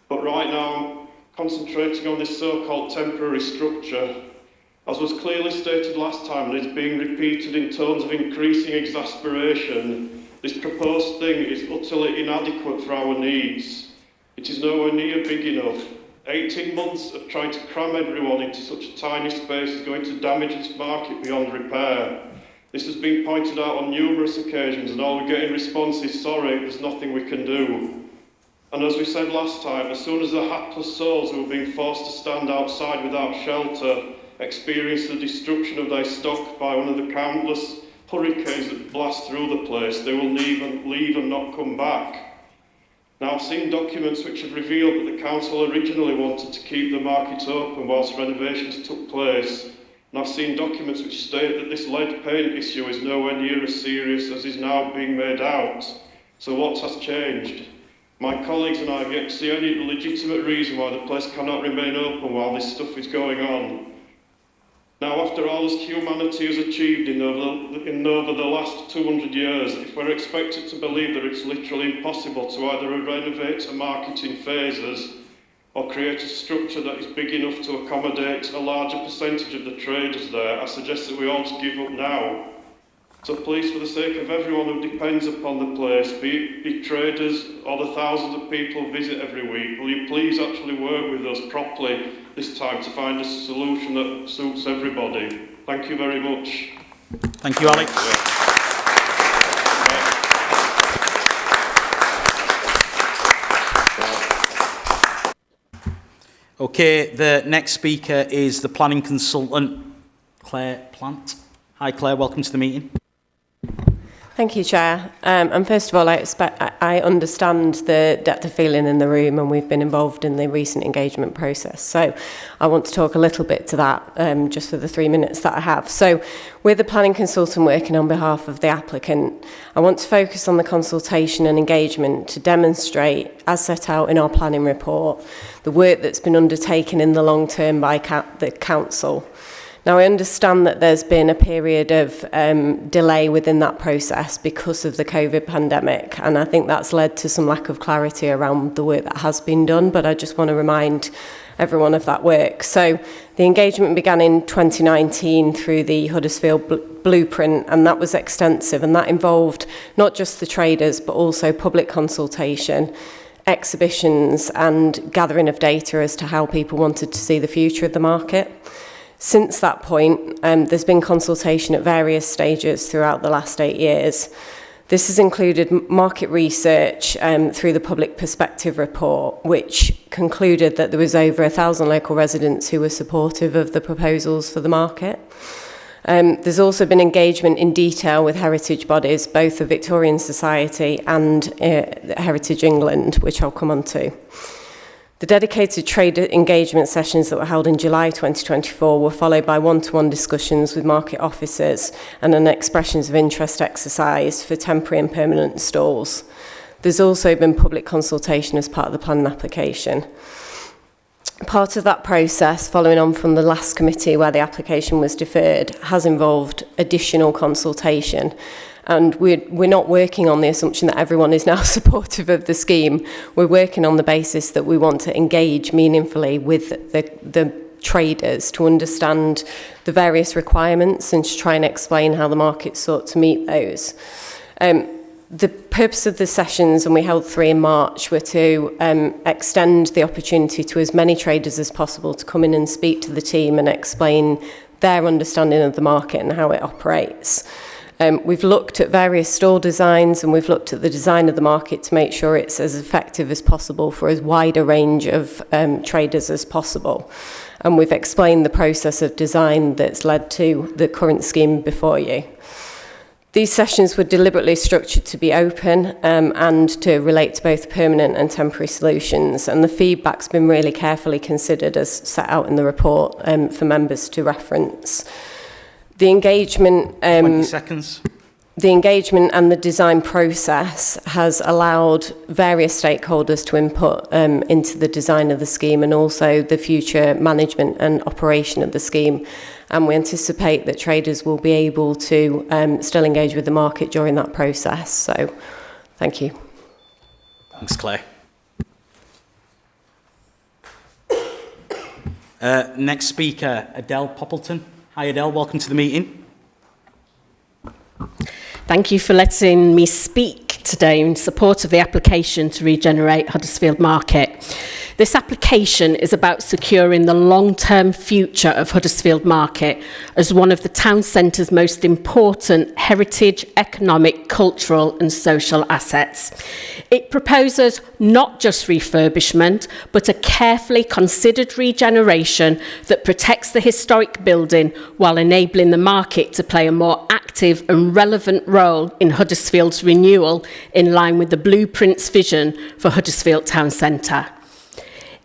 But right now, I'm concentrating on this so-called temporary structure. As was clearly stated last time, and is being repeated in tones of increasing exasperation, this proposed thing is utterly inadequate for our needs. It is nowhere near big enough. 18 months of trying to cram everyone into such a tiny space is going to damage this market beyond repair. This has been pointed out on numerous occasions, and all we get in response is, sorry, there's nothing we can do. And as we said last time, as soon as the hapless souls who are being forced to stand outside without shelter experience the destruction of their stock by one of the countless hurricanes that blast through the place, they will leave and not come back. Now, I've seen documents which have revealed that the council originally wanted to keep the market open whilst renovations took place, and I've seen documents which state that this lead paint issue is nowhere near as serious as is now being made out. So what has changed? My colleagues and I have yet to see any legitimate reason why the place cannot remain open while this stuff is going on. Now, after all this humanity has achieved in over the last 200 years, if we're expected to believe that it's literally impossible to either renovate a market in phases or create a structure that is big enough to accommodate a larger percentage of the traders there, I suggest that we all just give up now. So please, for the sake of everyone who depends upon the place, be it traders or the thousands of people who visit every week, will you please actually work with us properly this time to find a solution that suits everybody? Thank you very much. Thank you, Alex. Okay, the next speaker is the planning consultant, Claire Plant. Hi, Claire, welcome to the meeting. Thank you, Chair. And first of all, I understand the depth of feeling in the room, and we've been involved in the recent engagement process. So I want to talk a little bit to that, just for the 3 minutes that I have. So we're the planning consultant working on behalf of the applicant. I want to focus on the consultation and engagement to demonstrate, as set out in our planning report, the work that's been undertaken in the long term by the council. Now, I understand that there's been a period of delay within that process because of the COVID pandemic, and I think that's led to some lack of clarity around the work that has been done, but I just want to remind everyone of that work. So the engagement began in 2019 through the Huddersfield Blueprint, and that was extensive, and that involved not just the traders, but also public consultation, exhibitions, and gathering of data as to how people wanted to see the future of the market. Since that point, there's been consultation at various stages throughout the last 8 years. This has included market research through the Public Perspective Report, which concluded that there was over 1,000 local residents who were supportive of the proposals for the market. There's also been engagement in detail with heritage bodies, both the Victorian Society and Heritage England, which I'll come on to. The dedicated trade engagement sessions that were held in July 2024 were followed by one-to-one discussions with market officers and an expressions of interest exercise for temporary and permanent stalls. There's also been public consultation as part of the planning application. Part of that process, following on from the last committee where the application was deferred, has involved additional consultation. And we're not working on the assumption that everyone is now supportive of the scheme. We're working on the basis that we want to engage meaningfully with the traders to understand the various requirements and to try and explain how the market sought to meet those. The purpose of the sessions, and we held 3 in March, were to extend the opportunity to as many traders as possible to come in and speak to the team and explain their understanding of the market and how it operates. We've looked at various store designs, and we've looked at the design of the market to make sure it's as effective as possible for as wide a range of traders as possible. And we've explained the process of design that's led to the current scheme before you. These sessions were deliberately structured to be open and to relate to both permanent and temporary solutions, and the feedback's been really carefully considered as set out in the report for members to reference. The engagement, 20 seconds. The engagement and the design process has allowed various stakeholders to input into the design of the scheme and also the future management and operation of the scheme. And we anticipate that traders will be able to still engage with the market during that process. So, thank you. Thanks, Claire. Next speaker, Adele Poppleton. Hi Adele, welcome to the meeting. Thank you for letting me speak today in support of the application to regenerate Huddersfield Market. This application is about securing the long-term future of Huddersfield Market as one of the town centre's most important heritage, economic, cultural and social assets. It proposes not just refurbishment, but a carefully considered regeneration that protects the historic building while enabling the market to play a more active and relevant role in Huddersfield's renewal in line with the Blueprint's vision for Huddersfield Town Centre.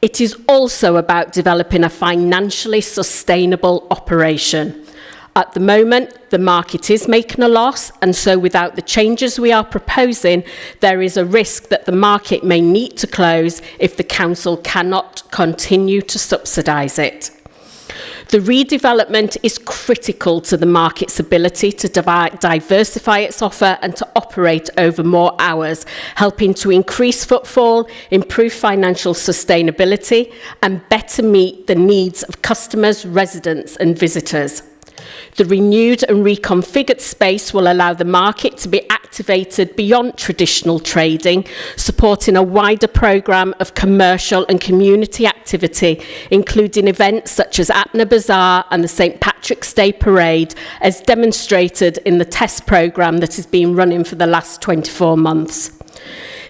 It is also about developing a financially sustainable operation. At the moment, the market is making a loss, and so without the changes we are proposing, there is a risk that the market may need to close if the council cannot continue to subsidise it. The redevelopment is critical to the market's ability to diversify its offer and to operate over more hours, helping to increase footfall, improve financial sustainability, and better meet the needs of customers, residents, and visitors. The renewed and reconfigured space will allow the market to be activated beyond traditional trading, supporting a wider programme of commercial and community activity, including events such as Atna Bazaar and the St Patrick's Day Parade, as demonstrated in the test programme that has been running for the last 24 months.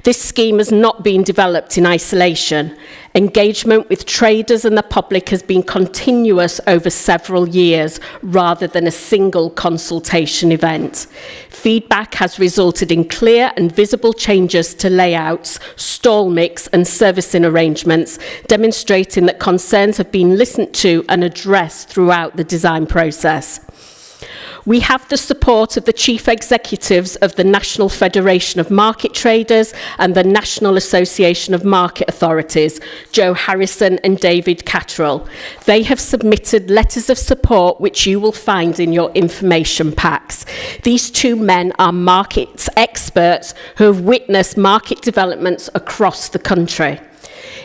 This scheme has not been developed in isolation. Engagement with traders and the public has been continuous over several years rather than a single consultation event. Feedback has resulted in clear and visible changes to layouts, stall mix and servicing arrangements, demonstrating that concerns have been listened to and addressed throughout the design process. We have the support of the Chief Executives of the National Federation of Market Traders and the National Association of Market Authorities, Joe Harrison and David Catterall. They have submitted letters of support which you will find in your information packs. These two men are market experts who have witnessed market developments across the country.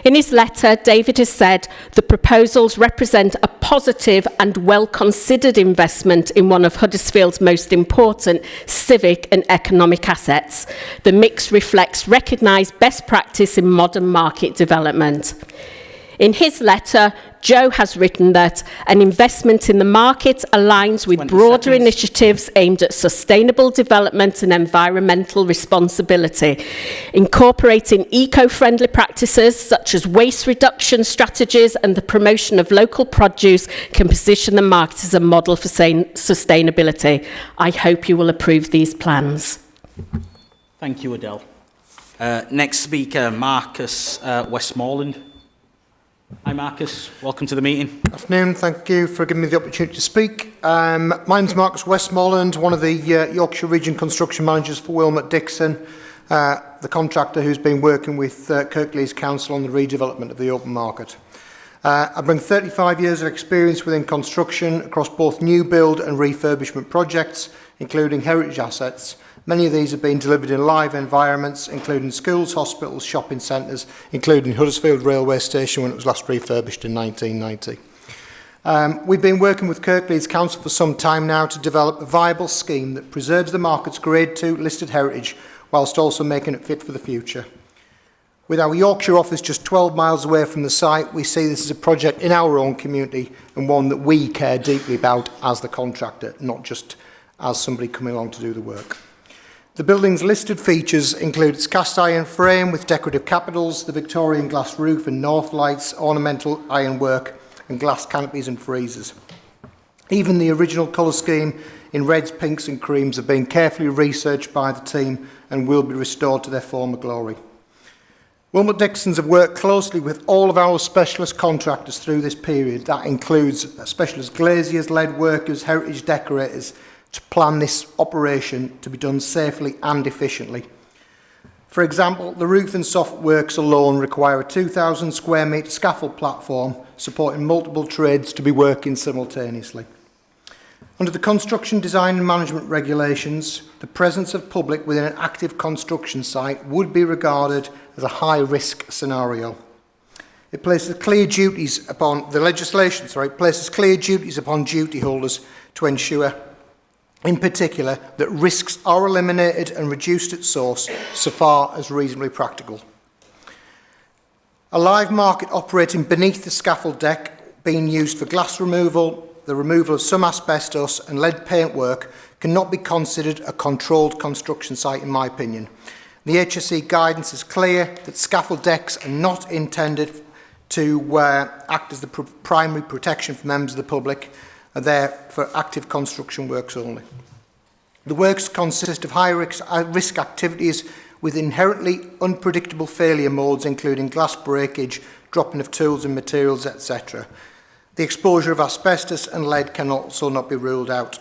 In his letter, David has said the proposals represent a positive and well-considered investment in one of Huddersfield's most important civic and economic assets. The mix reflects recognised best practice in modern market development. In his letter, Joe has written that an investment in the market aligns with broader initiatives aimed at sustainable development and environmental responsibility, incorporating eco-friendly practices such as waste reduction strategies and the promotion of local produce can position the market as a model for sustainability. I hope you will approve these plans. Thank you, Adele. Next speaker, Marcus Westmoreland. Hi Marcus, welcome to the meeting. Afternoon, thank you for giving me the opportunity to speak. My name's Marcus Westmoreland, one of the Yorkshire Region Construction Managers for Wilmot Dixon, the contractor who's been working with Kirklees Council on the redevelopment of the open market. I bring 35 years of experience within construction across both new build and refurbishment projects, including heritage assets. Many of these have been delivered in live environments, including schools, hospitals, shopping centres, including Huddersfield Railway Station when it was last refurbished in 1990. We've been working with Kirklees Council for some time now to develop a viable scheme that preserves the market's Grade 2 listed heritage whilst also making it fit for the future. With our Yorkshire office just 12 miles away from the site, we see this as a project in our own community and one that we care deeply about as the contractor, not just as somebody coming along to do the work. The building's listed features include its cast iron frame with decorative capitals, the Victorian glass roof and north lights, ornamental ironwork and glass canopies and freezers. Even the original colour scheme in reds, pinks and creams have been carefully researched by the team and will be restored to their former glory. Wilmot Dixons have worked closely with all of our specialist contractors through this period. That includes specialist glaziers, lead workers, heritage decorators, to plan this operation to be done safely and efficiently. For example, the roof and soft works alone require a 2,000 square metre scaffold platform supporting multiple trades to be working simultaneously. Under the Construction Design and Management Regulations, the presence of public within an active construction site would be regarded as a high-risk scenario. It places clear duties upon clear duties upon duty holders to ensure in particular, that risks are eliminated and reduced at source so far as reasonably practical. A live market operating beneath the scaffold deck being used for glass removal, the removal of some asbestos and lead paint work cannot be considered a controlled construction site in my opinion. The HSE guidance is clear that scaffold decks are not intended to act as the primary protection for members of the public, are there for active construction works only. The works consist of high-risk activities with inherently unpredictable failure modes, including glass breakage, dropping of tools and materials, etc. The exposure of asbestos and lead can also not be ruled out.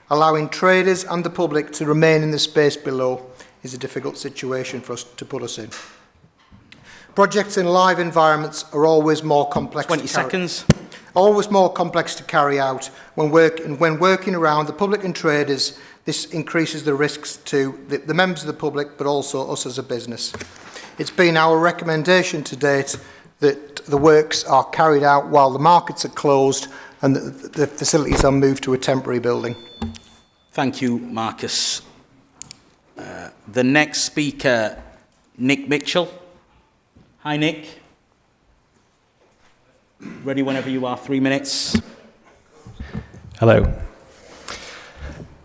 Allowing traders and the public to remain in the space below is a difficult situation for us to put us in. Projects in live environments are always more complex. 20 seconds. Always more complex to carry out. When working around the public and traders, this increases the risks to the members of the public, but also us as a business. It's been our recommendation to date that the works are carried out while the markets are closed and that the facilities are moved to a temporary building. Thank you, Marcus. The next speaker, Nick Mitchell. Hi, Nick. Ready whenever you are, 3 minutes. Hello.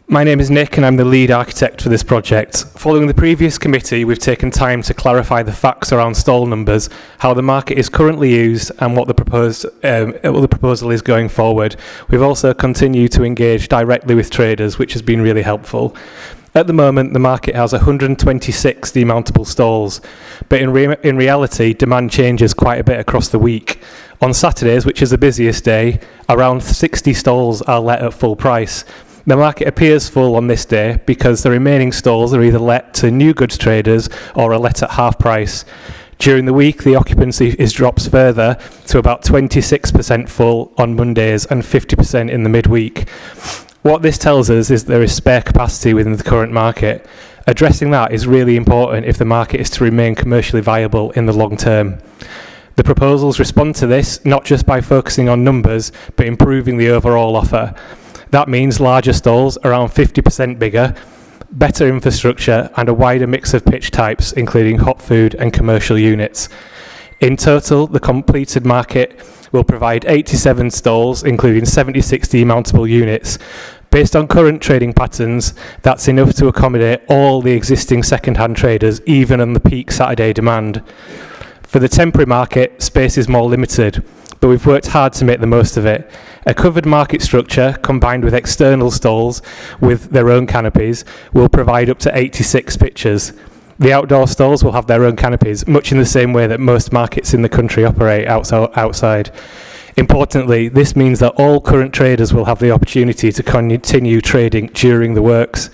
My name is Nick and I'm the lead architect for this project. Following the previous committee, we've taken time to clarify the facts around stall numbers, how the market is currently used and what the proposal is going forward. We've also continued to engage directly with traders, which has been really helpful. At the moment, the market has 126 demountable stalls, but in reality, demand changes quite a bit across the week. On Saturdays, which is the busiest day, around 60 stalls are let at full price. The market appears full on this day because the remaining stalls are either let to new goods traders or are let at half price. During the week, the occupancy drops further to about 26% full on Mondays and 50% in the midweek. What this tells us is there is spare capacity within the current market. Addressing that is really important if the market is to remain commercially viable in the long term. The proposals respond to this not just by focusing on numbers, but improving the overall offer. That means larger stalls, around 50% bigger, better infrastructure and a wider mix of pitch types, including hot food and commercial units. In total, the completed market will provide 87 stalls, including 76 demountable units. Based on current trading patterns, that's enough to accommodate all the existing second-hand traders, even on the peak Saturday demand. For the temporary market, space is more limited, but we've worked hard to make the most of it. A covered market structure combined with external stalls with their own canopies will provide up to 86 pitches. The outdoor stalls will have their own canopies, much in the same way that most markets in the country operate outside. Importantly, this means that all current traders will have the opportunity to continue trading during the works.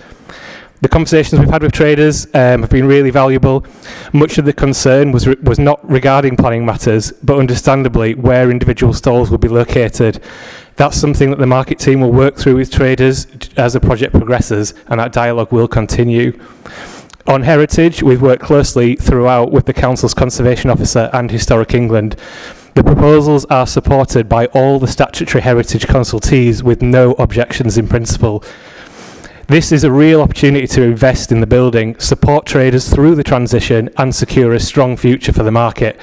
The conversations we've had with traders have been really valuable. Much of the concern was not regarding planning matters, but understandably where individual stalls will be located. That's something that the market team will work through with traders as the project progresses, and that dialogue will continue. On heritage, we've worked closely throughout with the Council's Conservation Officer and Historic England. The proposals are supported by all the statutory heritage consultees with no objections in principle. This is a real opportunity to invest in the building, support traders through the transition and secure a strong future for the market.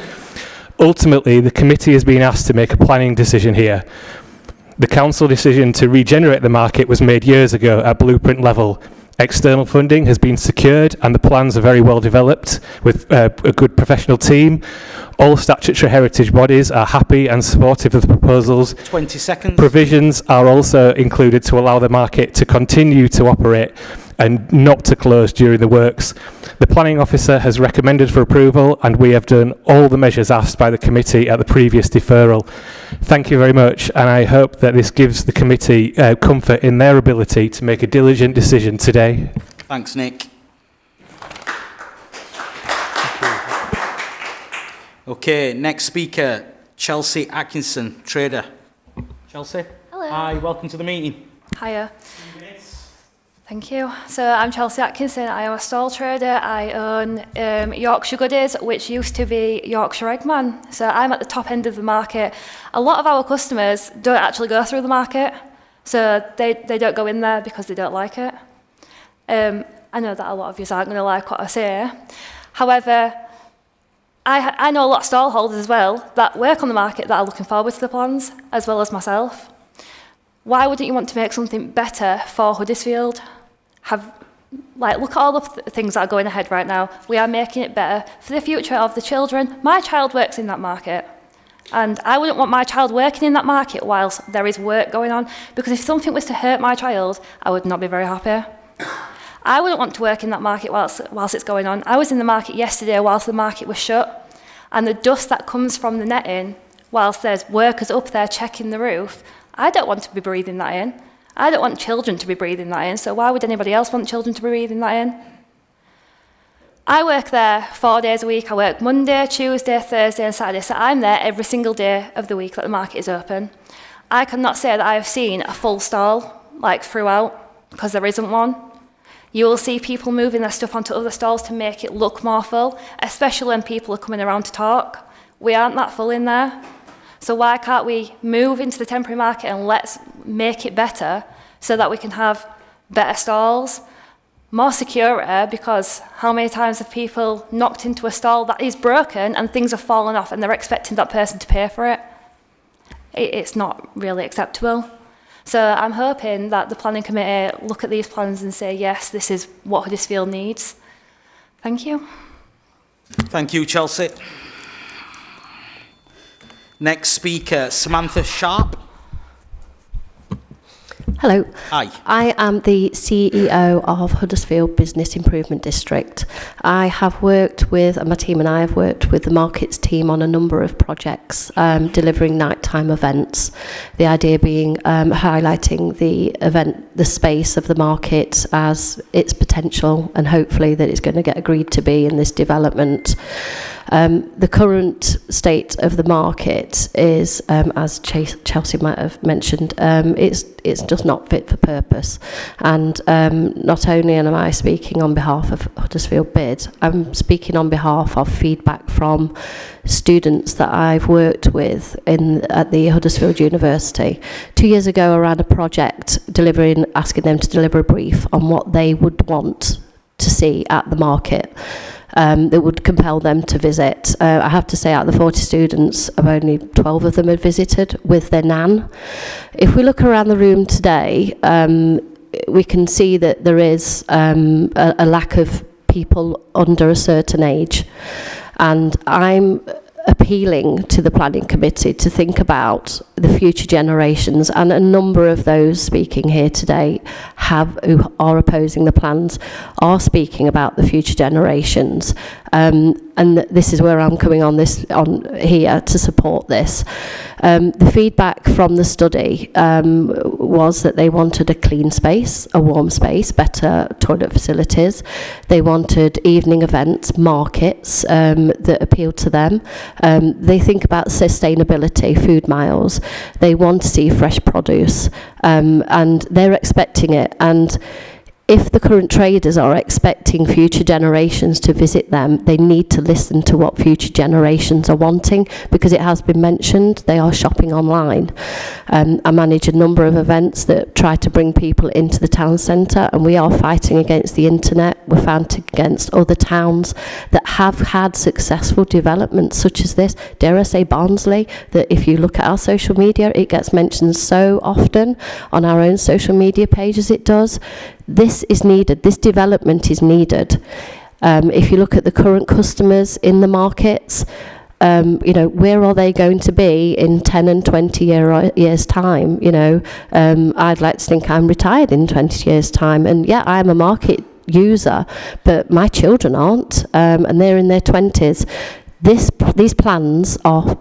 Ultimately, the committee has been asked to make a planning decision here. The council decision to regenerate the market was made years ago at blueprint level. External funding has been secured and the plans are very well developed with a good professional team. All statutory heritage bodies are happy and supportive of the proposals. 20 seconds. Provisions are also included to allow the market to continue to operate and not to close during the works. The planning officer has recommended for approval and we have done all the measures asked by the committee at the previous deferral. Thank you very much, and I hope that this gives the committee comfort in their ability to make a diligent decision today. Thanks, Nick. Okay, next speaker, Chelsea Atkinson, trader. Chelsea? Hello. Hi, welcome to the meeting. Hiya. Thank you. So I'm Chelsea Atkinson. I am a stall trader. I own Yorkshire Goodies, which used to be Yorkshire Eggman. So I'm at the top end of the market. A lot of our customers don't actually go through the market. So they don't go in there because they don't like it. I know that a lot of you aren't going to like what I say. However, I know a lot of stall holders as well that work on the market that are looking forward to the plans, as well as myself. Why wouldn't you want to make something better for Huddersfield? Look at all the things that are going ahead right now. We are making it better for the future of the children. My child works in that market. And I wouldn't want my child working in that market whilst there is work going on, because if something was to hurt my child, I would not be very happy. I wouldn't want to work in that market whilst it's going on. I was in the market yesterday whilst the market was shut, and the dust that comes from the netting whilst there's workers up there checking the roof, I don't want to be breathing that in. I don't want children to be breathing that in, so why would anybody else want children to be breathing that in? I work there 4 days a week. I work Monday, Tuesday, Thursday and Saturday, so I'm there every single day of the week that the market is open. I cannot say that I have seen a full stall, throughout, because there isn't one. You will see people moving their stuff onto other stalls to make it look more full, especially when people are coming around to talk. We aren't that full in there. So why can't we move into the temporary market and let's make it better so that we can have better stalls, more security, because how many times have people knocked into a stall that is broken and things have fallen off and they're expecting that person to pay for it? It's not really acceptable. So I'm hoping that the planning committee look at these plans and say, yes, this is what Huddersfield needs. Thank you. Thank you, Chelsea. Next speaker, Samantha Sharp. Hello. Hi. I am the CEO of Huddersfield Business Improvement District. I have worked with, and my team and I have worked with the markets team on a number of projects delivering nighttime events. The idea being highlighting the space of the market as its potential, and hopefully that it's going to get agreed to be in this development. The current state of the market is, as Chelsea might have mentioned, it's just not fit for purpose. And not only am I speaking on behalf of Huddersfield Bid, I'm speaking on behalf of feedback from students that I've worked with at the Huddersfield University. 2 years ago, I ran a project asking them to deliver a brief on what they would want to see at the market. That would compel them to visit. I have to say, out of the 40 students, only 12 of them had visited with their nan. If we look around the room today, we can see that there is a lack of people under a certain age. And I'm appealing to the planning committee to think about the future generations, and a number of those speaking here today who are opposing the plans are speaking about the future generations, and this is where I'm coming on here to support this. The feedback from the study was that they wanted a clean space, a warm space, better toilet facilities. They wanted evening events, markets that appealed to them. They think about sustainability, food miles. They want to see fresh produce, and they're expecting it. And if the current traders are expecting future generations to visit them, they need to listen to what future generations are wanting, because it has been mentioned they are shopping online. I manage a number of events that try to bring people into the town centre, and we are fighting against the internet. We're fighting against other towns that have had successful developments such as this. Dare I say Barnsley, that if you look at our social media, it gets mentioned so often on our own social media pages it does. This is needed. This development is needed. If you look at the current customers in the markets, where are they going to be in 10 and 20 years' time? I'd like to think I'm retired in 20 years' time. And yeah, I'm a market user, but my children aren't, and they're in their 20s. These plans are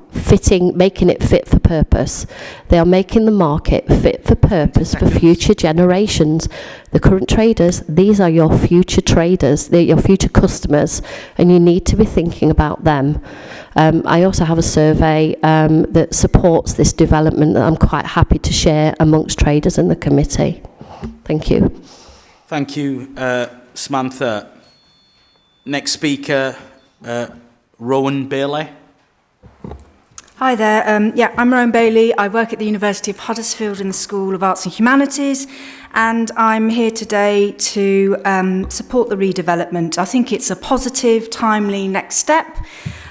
making it fit for purpose. They are making the market fit for purpose for future generations. The current traders, these are your future traders, they're your future customers, and you need to be thinking about them. I also have a survey that supports this development that I'm quite happy to share amongst traders in the committee. Thank you. Thank you, Samantha. Next speaker, Rowan Bailey. Hi there. I'm Rowan Bailey. I work at the University of Huddersfield in the School of Arts and Humanities, and I'm here today to support the redevelopment. I think it's a positive, timely next step,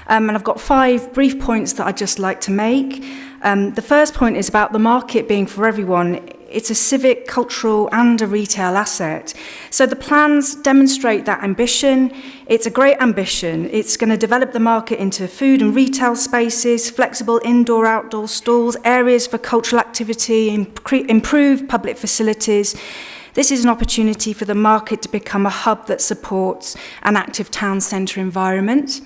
and I've got 5 brief points that I'd just like to make. The first point is about the market being for everyone. It's a civic, cultural and a retail asset. So the plans demonstrate that ambition. It's a great ambition. It's going to develop the market into food and retail spaces, flexible indoor-outdoor stalls, areas for cultural activity, improved public facilities. This is an opportunity for the market to become a hub that supports an active town centre environment.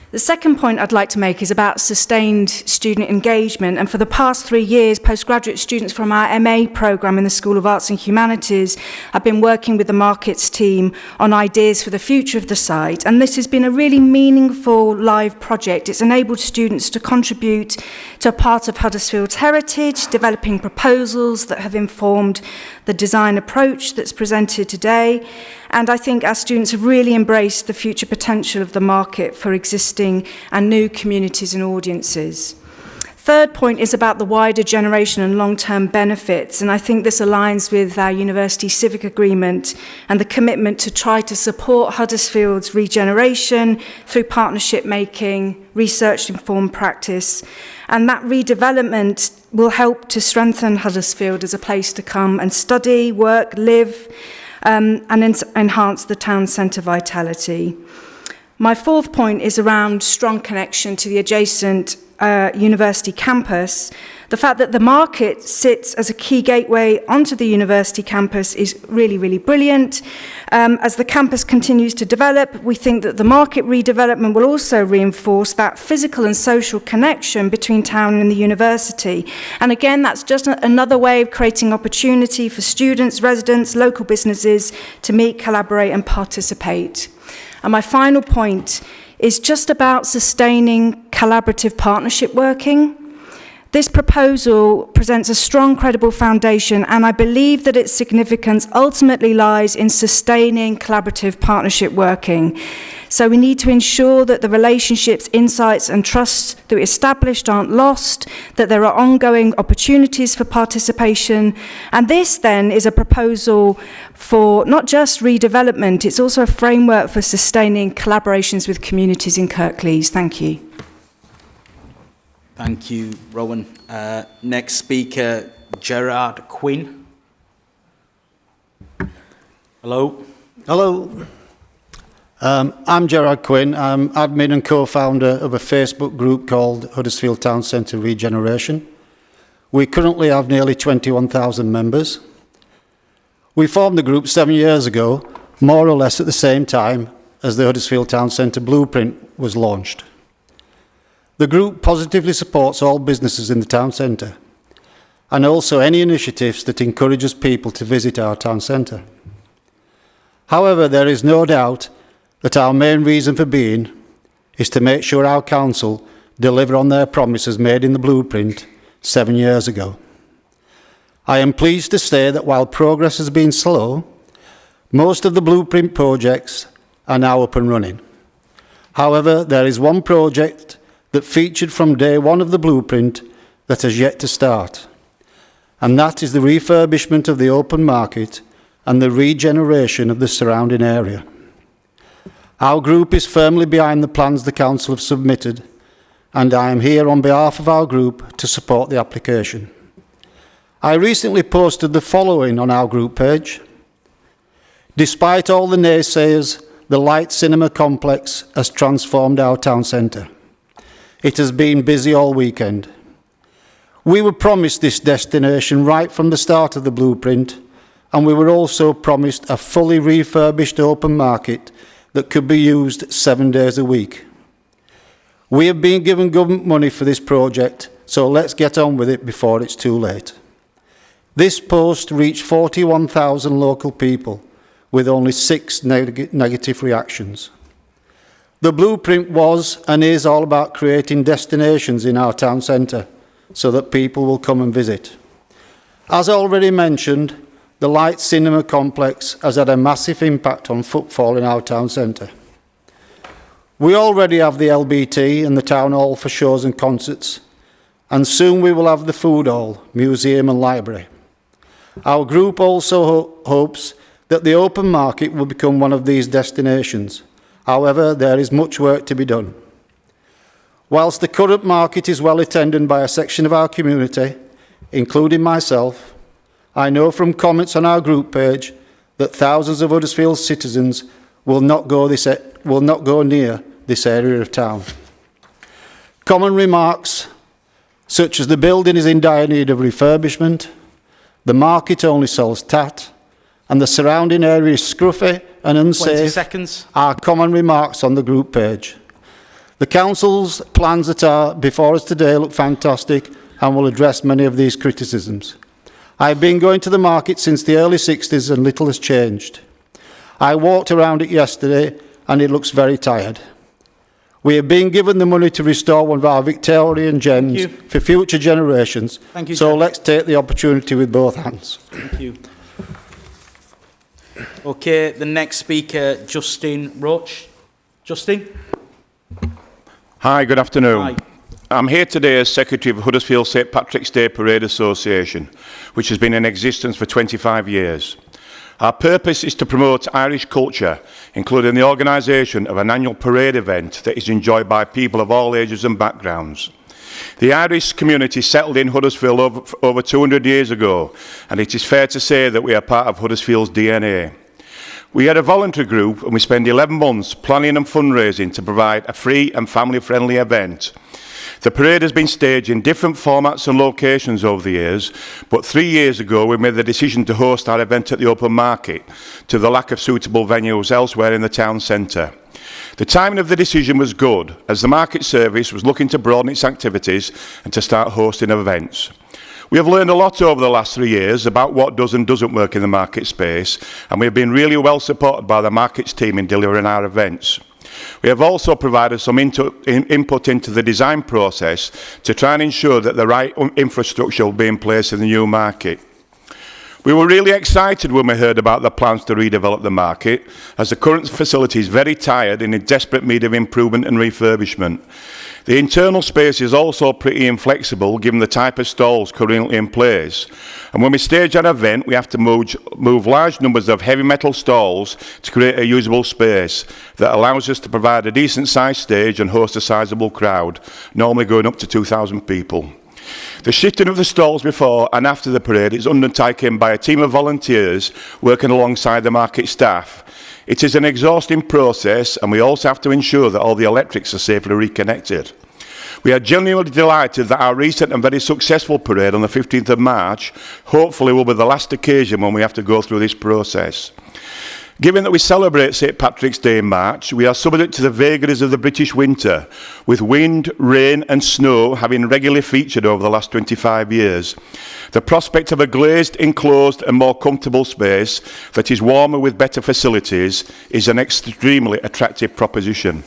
The second point I'd like to make is about sustained student engagement, and for the past 3 years, postgraduate students from our MA programme in the School of Arts and Humanities have been working with the markets team on ideas for the future of the site, and this has been a really meaningful live project. It's enabled students to contribute to a part of Huddersfield's heritage, developing proposals that have informed the design approach that's presented today. And I think our students have really embraced the future potential of the market for existing and new communities and audiences. Third point is about the wider generation and long-term benefits, and I think this aligns with our university civic agreement and the commitment to try to support Huddersfield's regeneration through partnership making, research-informed practice, and that redevelopment will help to strengthen Huddersfield as a place to come and study, work, live, and enhance the town centre vitality. My fourth point is around strong connection to the adjacent university campus. The fact that the market sits as a key gateway onto the university campus is really, really brilliant. As the campus continues to develop, we think that the market redevelopment will also reinforce that physical and social connection between town and the university. And again, that's just another way of creating opportunity for students, residents, local businesses to meet, collaborate and participate. And my final point is just about sustaining collaborative partnership working. This proposal presents a strong, credible foundation, and I believe that its significance ultimately lies in sustaining collaborative partnership working. So we need to ensure that the relationships, insights and trusts that we established aren't lost, that there are ongoing opportunities for participation. And this then is a proposal for not just redevelopment, it's also a framework for sustaining collaborations with communities in Kirklees. Thank you. Thank you, Rowan. Next speaker, Gerard Quinn. Hello. Hello. I'm Gerard Quinn. I'm admin and co-founder of a Facebook group called Huddersfield Town Centre Regeneration. We currently have nearly 21,000 members. We formed the group 7 years ago, more or less at the same time as the Huddersfield Town Centre Blueprint was launched. The group positively supports all businesses in the town centre and also any initiatives that encourages people to visit our town centre. However, there is no doubt that our main reason for being is to make sure our council deliver on their promises made in the blueprint 7 years ago. I am pleased to say that while progress has been slow, most of the blueprint projects are now up and running. However, there is one project that featured from day one of the blueprint that has yet to start, and that is the refurbishment of the open market and the regeneration of the surrounding area. Our group is firmly behind the plans the council have submitted, and I am here on behalf of our group to support the application. I recently posted the following on our group page. Despite all the naysayers, the Light Cinema complex has transformed our town centre. It has been busy all weekend. We were promised this destination right from the start of the blueprint, and we were also promised a fully refurbished open market that could be used 7 days a week. We have been given government money for this project, so let's get on with it before it's too late. This post reached 41,000 local people with only 6 negative reactions. The blueprint was and is all about creating destinations in our town centre so that people will come and visit. As already mentioned, the Light Cinema complex has had a massive impact on footfall in our town centre. We already have the LBT and the town hall for shows and concerts, and soon we will have the food hall, museum and library. Our group also hopes that the open market will become one of these destinations. However, there is much work to be done. Whilst the current market is well attended by a section of our community, including myself, I know from comments on our group page that thousands of Huddersfield citizens will not go near this area of town. Common remarks such as the building is in dire need of refurbishment, the market only sells tat, and the surrounding area is scruffy and unsafe 20 seconds. Are common remarks on the group page. The council's plans that are before us today look fantastic and will address many of these criticisms. I have been going to the market since the early 60s and little has changed. I walked around it yesterday and it looks very tired. We have been given the money to restore one of our Victorian gems for future generations. Thank you, so Jeff. let's take the opportunity with both hands. Thank you. Okay, the next speaker, Justin Roach. Justin? Hi, good afternoon. Hi. I'm here today as Secretary of Huddersfield St Patrick's Day Parade Association, which has been in existence for 25 years. Our purpose is to promote Irish culture, including the organisation of an annual parade event that is enjoyed by people of all ages and backgrounds. The Irish community settled in Huddersfield over 200 years ago, and it is fair to say that we are part of Huddersfield's DNA. We had a voluntary group and we spent 11 months planning and fundraising to provide a free and family-friendly event. The parade has been staged in different formats and locations over the years, but 3 years ago we made the decision to host our event at the open market to the lack of suitable venues elsewhere in the town centre. The timing of the decision was good, as the market service was looking to broaden its activities and to start hosting events. We have learned a lot over the last 3 years about what does and doesn't work in the market space, and we have been really well supported by the markets team in delivering our events. We have also provided some input into the design process to try and ensure that the right infrastructure will be in place in the new market. We were really excited when we heard about the plans to redevelop the market, as the current facility is very tired and in desperate need of improvement and refurbishment. The internal space is also pretty inflexible given the type of stalls currently in place. And when we stage an event, we have to move large numbers of heavy metal stalls to create a usable space that allows us to provide a decent sized stage and host a sizable crowd, normally going up to 2,000 people. The shifting of the stalls before and after the parade is undertaken by a team of volunteers working alongside the market staff. It is an exhausting process, and we also have to ensure that all the electrics are safely reconnected. We are genuinely delighted that our recent and very successful parade on the 15th of March hopefully will be the last occasion when we have to go through this process. Given that we celebrate St Patrick's Day in March, we are subject to the vagaries of the British winter, with wind, rain and snow having regularly featured over the last 25 years. The prospect of a glazed, enclosed and more comfortable space that is warmer with better facilities is an extremely attractive proposition.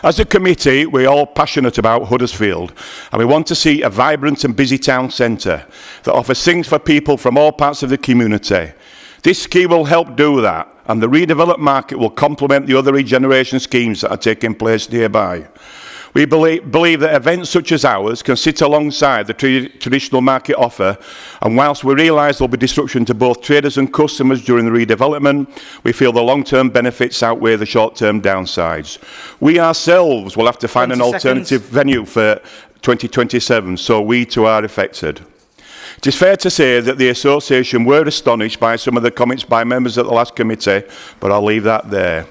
As a committee, we are all passionate about Huddersfield, and we want to see a vibrant and busy town centre that offers things for people from all parts of the community. This scheme will help do that, and the redeveloped market will complement the other regeneration schemes that are taking place nearby. We believe that events such as ours can sit alongside the traditional market offer, and whilst we realise there will be disruption to both traders and customers during the redevelopment, we feel the long-term benefits outweigh the short-term downsides. We ourselves will have to find an alternative venue for 2027, so we too are affected. It is fair to say that the association were astonished by some of the comments by members at the last committee, but I'll leave that there.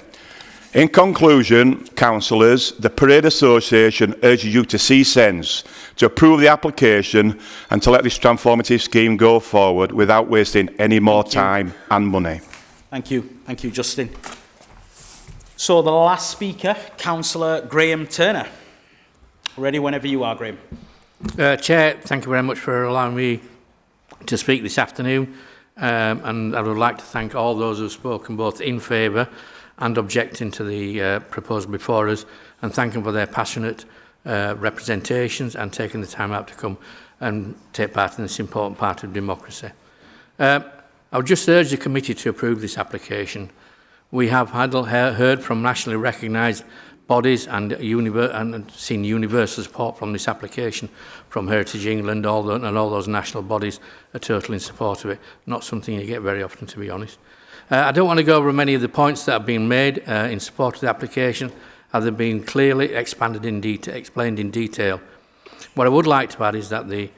In conclusion, councillors, the Parade Association urges you to see sense, to approve the application and to let this transformative scheme go forward without wasting any more time and money. Thank you, Justin. So the last speaker, Councillor Graham Turner. Ready whenever you are, Graham. Chair, thank you very much for allowing me to speak this afternoon, and I would like to thank all those who have spoken both in favour and objecting to the proposal before us, and thank them for their passionate representations and taking the time out to come and take part in this important part of democracy. I would just urge the committee to approve this application. We have heard from nationally recognised bodies and seen universal support from this application from Heritage England, and all those national bodies are totally in support of it. Not something you get very often, to be honest. I don't want to go over many of the points that have been made in support of the application, as they've been clearly explained in detail. What I would like to add is that the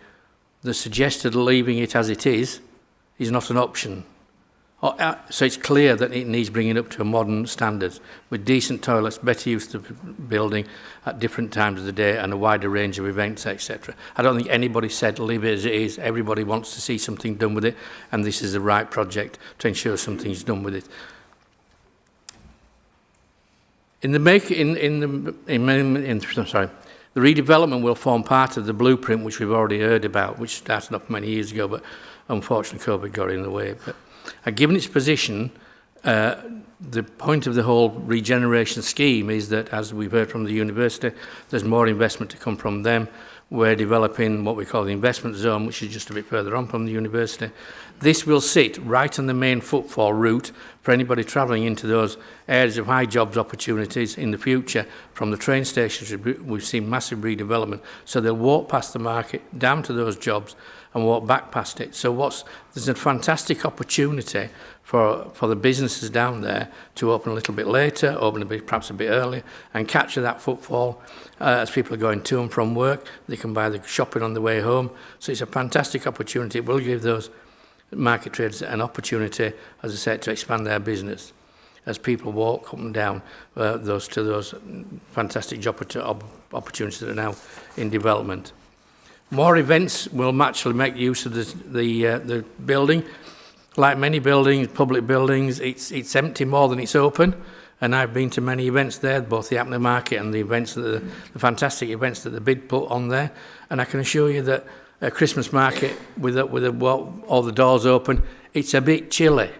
suggested leaving it as it is not an option. So it's clear that it needs bringing up to a modern standards with decent toilets, better use of the building at different times of the day and a wider range of events, etc. I don't think anybody said leave it as it is. Everybody wants to see something done with it, and this is the right project to ensure something's done with it. The redevelopment will form part of the blueprint which we've already heard about, which started off many years ago, but unfortunately COVID got in the way. But given its position, the point of the whole regeneration scheme is that, as we've heard from the university, there's more investment to come from them. We're developing what we call the investment zone, which is just a bit further on from the university. This will sit right on the main footfall route for anybody travelling into those areas of high jobs opportunities in the future. From the train stations, we've seen massive redevelopment. So they'll walk past the market, down to those jobs, and walk back past it. So there's a fantastic opportunity for the businesses down there to open a little bit later, open perhaps a bit earlier, and capture that footfall as people are going to and from work. They can buy the shopping on the way home. So it's a fantastic opportunity. It will give those market traders an opportunity, as I said, to expand their business. as people walk up and down those fantastic job opportunities that are now in development. More events will actually make use of the building. Like many buildings, public buildings, it's empty more than it's open. And I've been to many events there, both the Apner Market and the events, the fantastic events that the bid put on there. And I can assure you that a Christmas market with all the doors open, it's a bit chilly.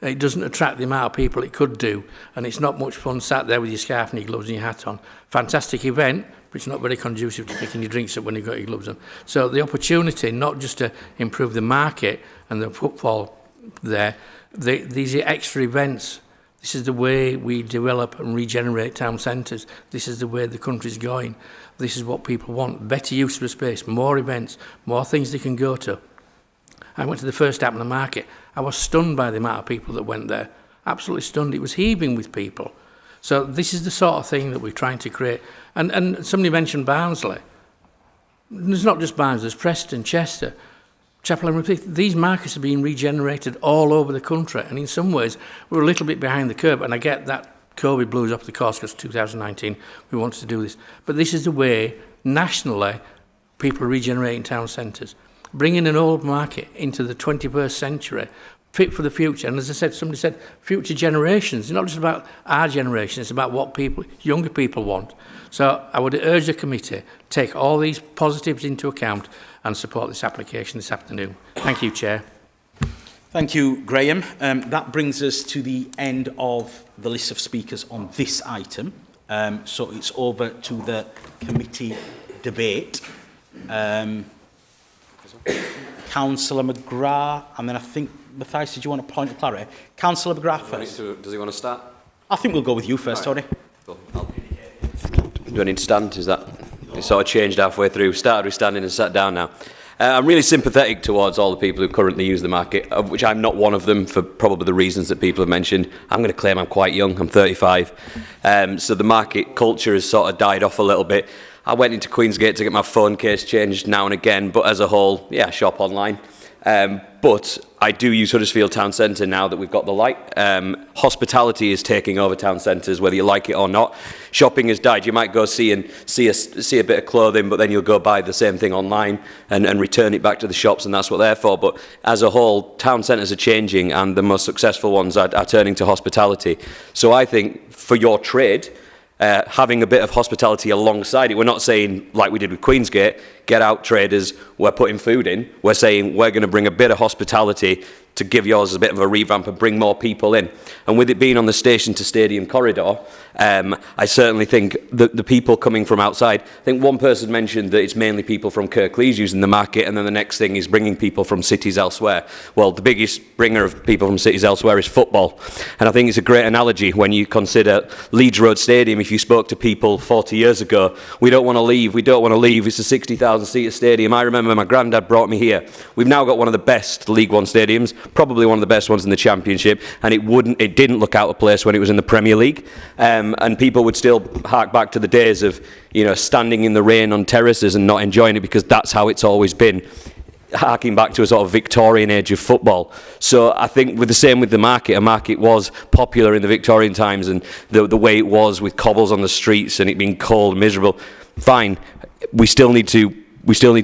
It doesn't attract the amount of people it could do. And it's not much fun sat there with your scarf and your gloves and your hat on. Fantastic event, but it's not very conducive to picking your drinks up when you've got your gloves on. So the opportunity, not just to improve the market and the footfall there, these are extra events. This is the way we develop and regenerate town centres. This is the way the country's going. This is what people want. Better use of the space, more events, more things they can go to. I went to the first Apner Market. I was stunned by the amount of people that went there. Absolutely stunned. It was heaving with people. So this is the sort of thing that we're trying to create. And somebody mentioned Barnsley. There's not just Barnsley, there's Preston, Chester, Chapel and Repeat. These markets are being regenerated all over the country, and in some ways we're a little bit behind the curve, and I get that COVID blew us off the course because 2019 we wanted to do this. But this is the way, nationally, people are regenerating town centres. Bringing an old market into the 21st century, fit for the future. And as I said, somebody said, future generations. It's not just about our generation, it's about what younger people want. So I would urge the committee to take all these positives into account and support this application this afternoon. Thank you, Chair. Thank you, Graham. That brings us to the end of the list of speakers on this item. So it's over to the committee debate. Councillor McGrath, and then I think, Matthias, did you want a point of clarity? Councillor McGrath first. Does he want to start? I think we'll go with you first, Tony. Cool. Do I need to stand? Is that... It sort of changed halfway through. Started with standing and sat down now. I'm really sympathetic towards all the people who currently use the market, of which I'm not one of them for probably the reasons that people have mentioned. I'm going to claim I'm quite young. I'm 35. So the market culture has sort of died off a little bit. I went into Queensgate to get my phone case changed now and again, but as a whole, yeah, shop online. But I do use Huddersfield Town Centre now that we've got the light. Hospitality is taking over town centres, whether you like it or not. Shopping has died. You might go see a bit of clothing, but then you'll go buy the same thing online and return it back to the shops, and that's what they're for. But as a whole, town centres are changing, and the most successful ones are turning to hospitality. So I think for your trade, having a bit of hospitality alongside it. We're not saying, like we did with Queensgate, get out traders, we're putting food in. We're saying we're going to bring a bit of hospitality to give yours a bit of a revamp and bring more people in. And with it being on the station to stadium corridor, I certainly think that the people coming from outside, I think one person mentioned that it's mainly people from Kirklees using the market, and then the next thing is bringing people from cities elsewhere. Well, the biggest bringer of people from cities elsewhere is football. And I think it's a great analogy when you consider Leeds Road Stadium. If you spoke to people 40 years ago, we don't want to leave, it's a 60,000 seater stadium. I remember my granddad brought me here. We've now got one of the best League One stadiums, probably one of the best ones in the Championship, and it didn't look out of place when it was in the Premier League. And people would still hark back to the days of, standing in the rain on terraces and not enjoying it, because that's how it's always been, harking back to a sort of Victorian age of football. So I think with the same with the market, a market was popular in the Victorian times, and the way it was with cobbles on the streets and it being cold and miserable, fine. We still need to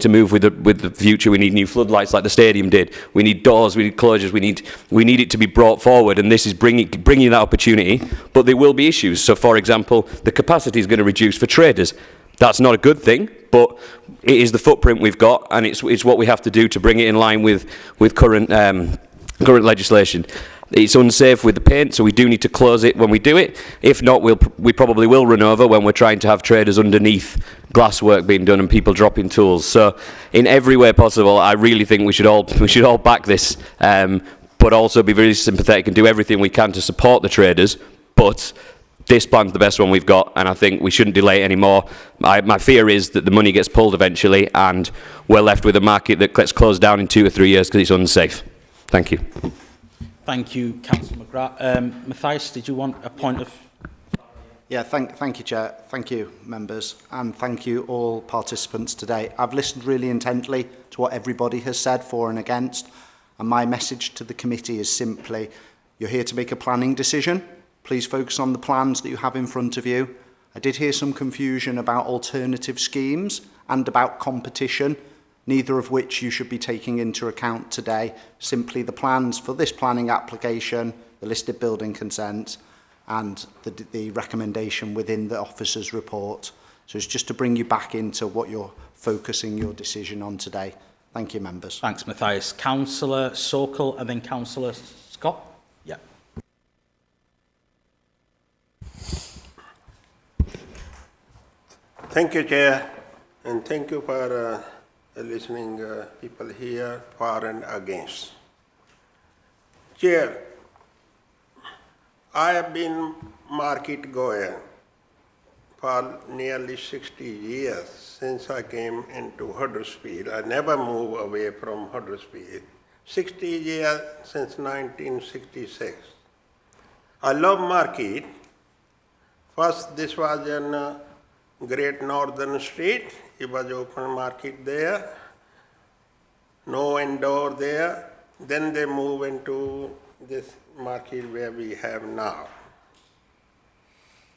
move with the future. We need new floodlights like the stadium did. We need doors, we need closures, we need it to be brought forward, and this is bringing that opportunity, but there will be issues. So for example, the capacity is going to reduce for traders. That's not a good thing, but it is the footprint we've got, and it's what we have to do to bring it in line with current legislation. It's unsafe with the paint, so we do need to close it when we do it. If not, we probably will run over when we're trying to have traders underneath glasswork being done and people dropping tools. So in every way possible, I really think we should all back this, but also be very sympathetic and do everything we can to support the traders. But this plan's the best one we've got, and I think we shouldn't delay it anymore. My fear is that the money gets pulled eventually, and we're left with a market that gets closed down in 2 or 3 years because it's unsafe. Thank you. Thank you, Councillor McGrath. Matthias, did you want a point of... Yeah, thank you, Chair. Thank you, members, and thank you all participants today. I've listened really intently to what everybody has said for and against, and my message to the committee is simply, you're here to make a planning decision. Please focus on the plans that you have in front of you. I did hear some confusion about alternative schemes and about competition, neither of which you should be taking into account today. Simply the plans for this planning application, the listed building consent, and the recommendation within the officer's report. So it's just to bring you back into what you're focusing your decision on today. Thank you, members. Thanks, Matthias. Councillor Sokol and then Councillor Scott. Yeah. Thank you, Chair, and thank you for listening people here for and against. Chair, I have been market goer for nearly 60 years since I came into Huddersfield. I never moved away from Huddersfield. 60 years since 1966. I love market. First, this was in Great Northern Street. It was open market there. No indoor there. Then they moved into this market where we have now.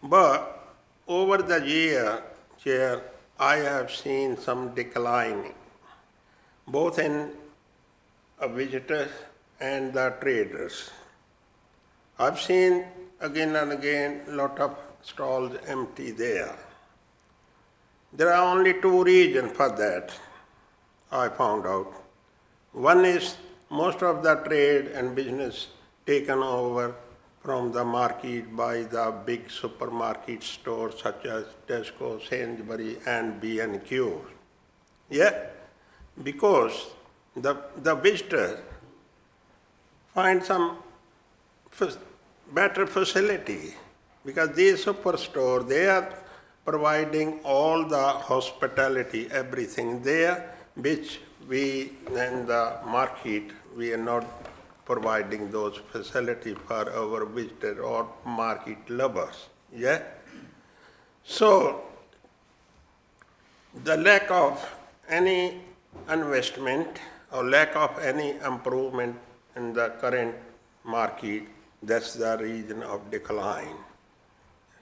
But over the year, Chair, I have seen some declining, both in visitors and the traders. I've seen again and again a lot of stalls empty there. There are only two reasons for that, I found out. One is most of the trade and business taken over from the market by the big supermarket stores such as Tesco, Sainsbury and B&Q. Yeah, because the visitor find some better facility, because these superstores, they are providing all the hospitality, everything there, which we in the market, we are not providing those facilities for our visitors or market lovers. Yeah? So, the lack of any investment or lack of any improvement in the current market, that's the reason of decline.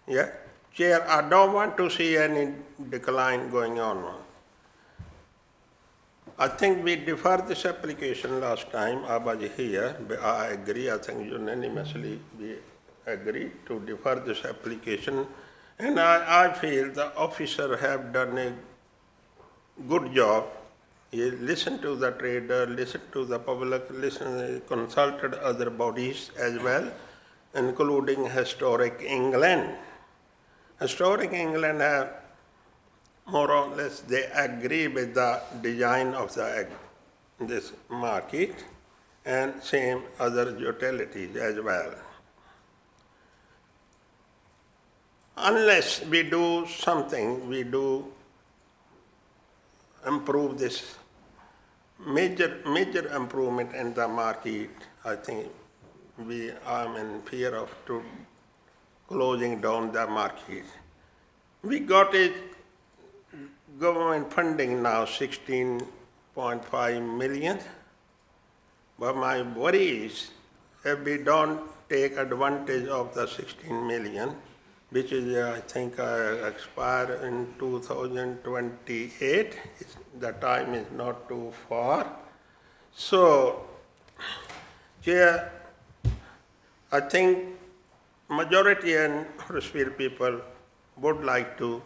Yeah? Chair, I don't want to see any decline going on. I think we deferred this application last time. I was here, but I agree. I think unanimously we agreed to defer this application. And I feel the officer have done a good job. He listened to the trader, listened to the public, consulted other bodies as well, including Historic England. Historic England have more or less, they agree with the design of this market and same other utilities as well. Unless we do something, we do improve this major improvement in the market, I think we are in fear of closing down the market. We got a government funding now, 16.5 million. But my worry is if we don't take advantage of the 16 million, which is, I think, expire in 2028. The time is not too far. So, Chair, I think majority and Huddersfield people would like to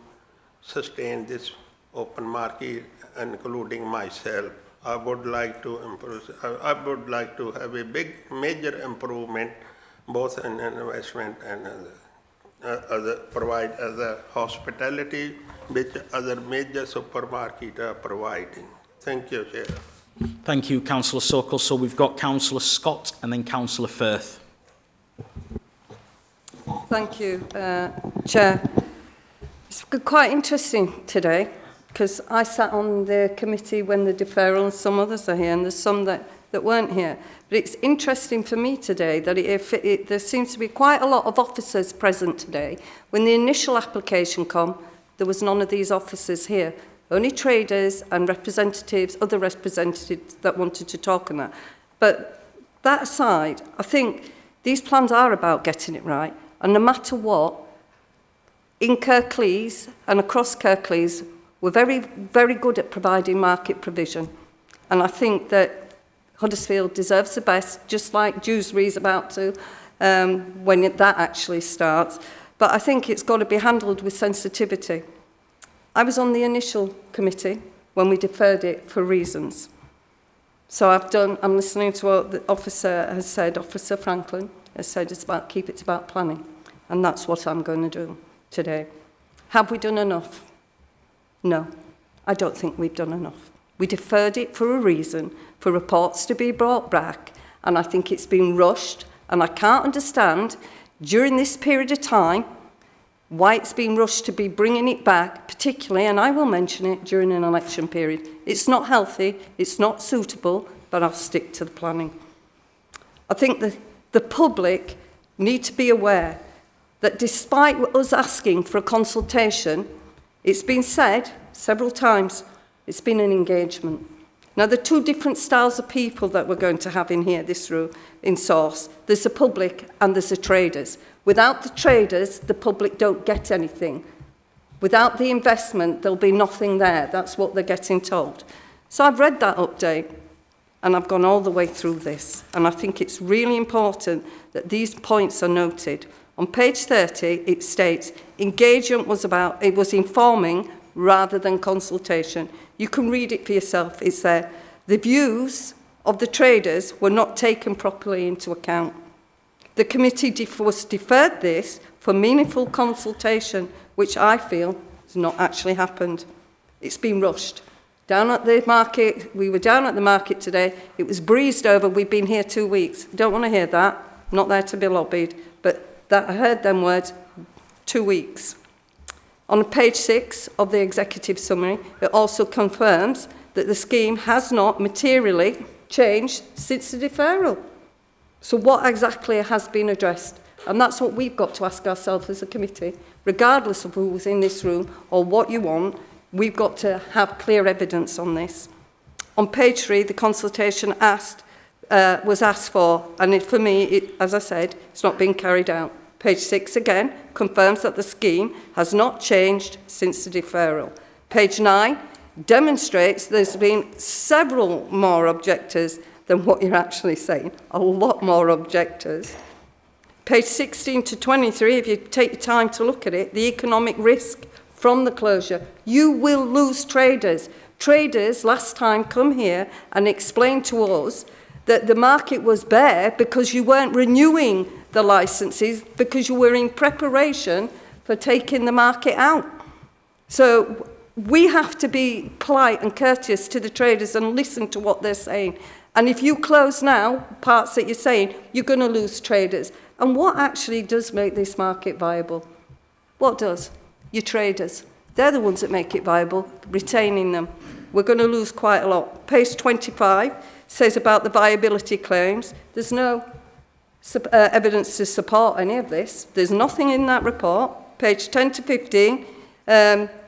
sustain this open market, including myself. I would like to improve. I would like to have a big, major improvement, both in investment and provide other hospitality, which other major supermarkets are providing. Thank you, Chair. Thank you, Councillor Sokol. So we've got Councillor Scott and then Councillor Firth. Thank you, Chair. It's quite interesting today, because I sat on the committee when the deferral and some others are here, and there's some that weren't here. But it's interesting for me today that there seems to be quite a lot of officers present today. When the initial application came, there was none of these officers here. Only traders and representatives, other representatives that wanted to talk on that. But that aside, I think these plans are about getting it right. And no matter what, in Kirklees and across Kirklees, we're very, very good at providing market provision. And I think that Huddersfield deserves the best, just like Dewsbury is about to, when that actually starts. But I think it's got to be handled with sensitivity. I was on the initial committee when we deferred it for reasons. So I'm listening to what the officer has said, Officer Franklin has said, it's about planning. And that's what I'm going to do today. Have we done enough? No, I don't think we've done enough. We deferred it for a reason, for reports to be brought back, and I think it's been rushed, and I can't understand, during this period of time, why it's been rushed to be bringing it back, particularly, and I will mention it, during an election period. It's not healthy, it's not suitable, but I'll stick to the planning. I think the public need to be aware that despite us asking for a consultation, it's been said several times, it's been an engagement. Now, there are two different styles of people that we're going to have in here, this room, in Source. There's the public and there's the traders. Without the traders, the public don't get anything. Without the investment, there'll be nothing there. That's what they're getting told. So I've read that update, and I've gone all the way through this. And I think it's really important that these points are noted. On page 30, it states, engagement was informing rather than consultation. You can read it for yourself. It's there. The views of the traders were not taken properly into account. The committee was deferred this for meaningful consultation, which I feel has not actually happened. It's been rushed. Down at the market, we were down at the market today. It was breezed over. We've been here 2 weeks. Don't want to hear that. I'm not there to be lobbied. But that I heard them words, 2 weeks. On page 6 of the executive summary, it also confirms that the scheme has not materially changed since the deferral. So what exactly has been addressed? And that's what we've got to ask ourselves as a committee. Regardless of who's in this room or what you want, we've got to have clear evidence on this. On page 3, the consultation was asked for, and for me, as I said, it's not been carried out. Page 6 again confirms that the scheme has not changed since the deferral. Page 9 demonstrates there's been several more objectors than what you're actually saying, a lot more objectors. Page 16 to 23, if you take your time to look at it, the economic risk from the closure. You will lose traders. Traders last time come here and explained to us that the market was bare because you weren't renewing the licenses because you were in preparation for taking the market out. So we have to be polite and courteous to the traders and listen to what they're saying. And if you close now, parts that you're saying, you're going to lose traders. And what actually does make this market viable? What does? Your traders. They're the ones that make it viable, retaining them. We're going to lose quite a lot. Page 25 says about the viability claims. There's no evidence to support any of this. There's nothing in that report. Page 10 to 15,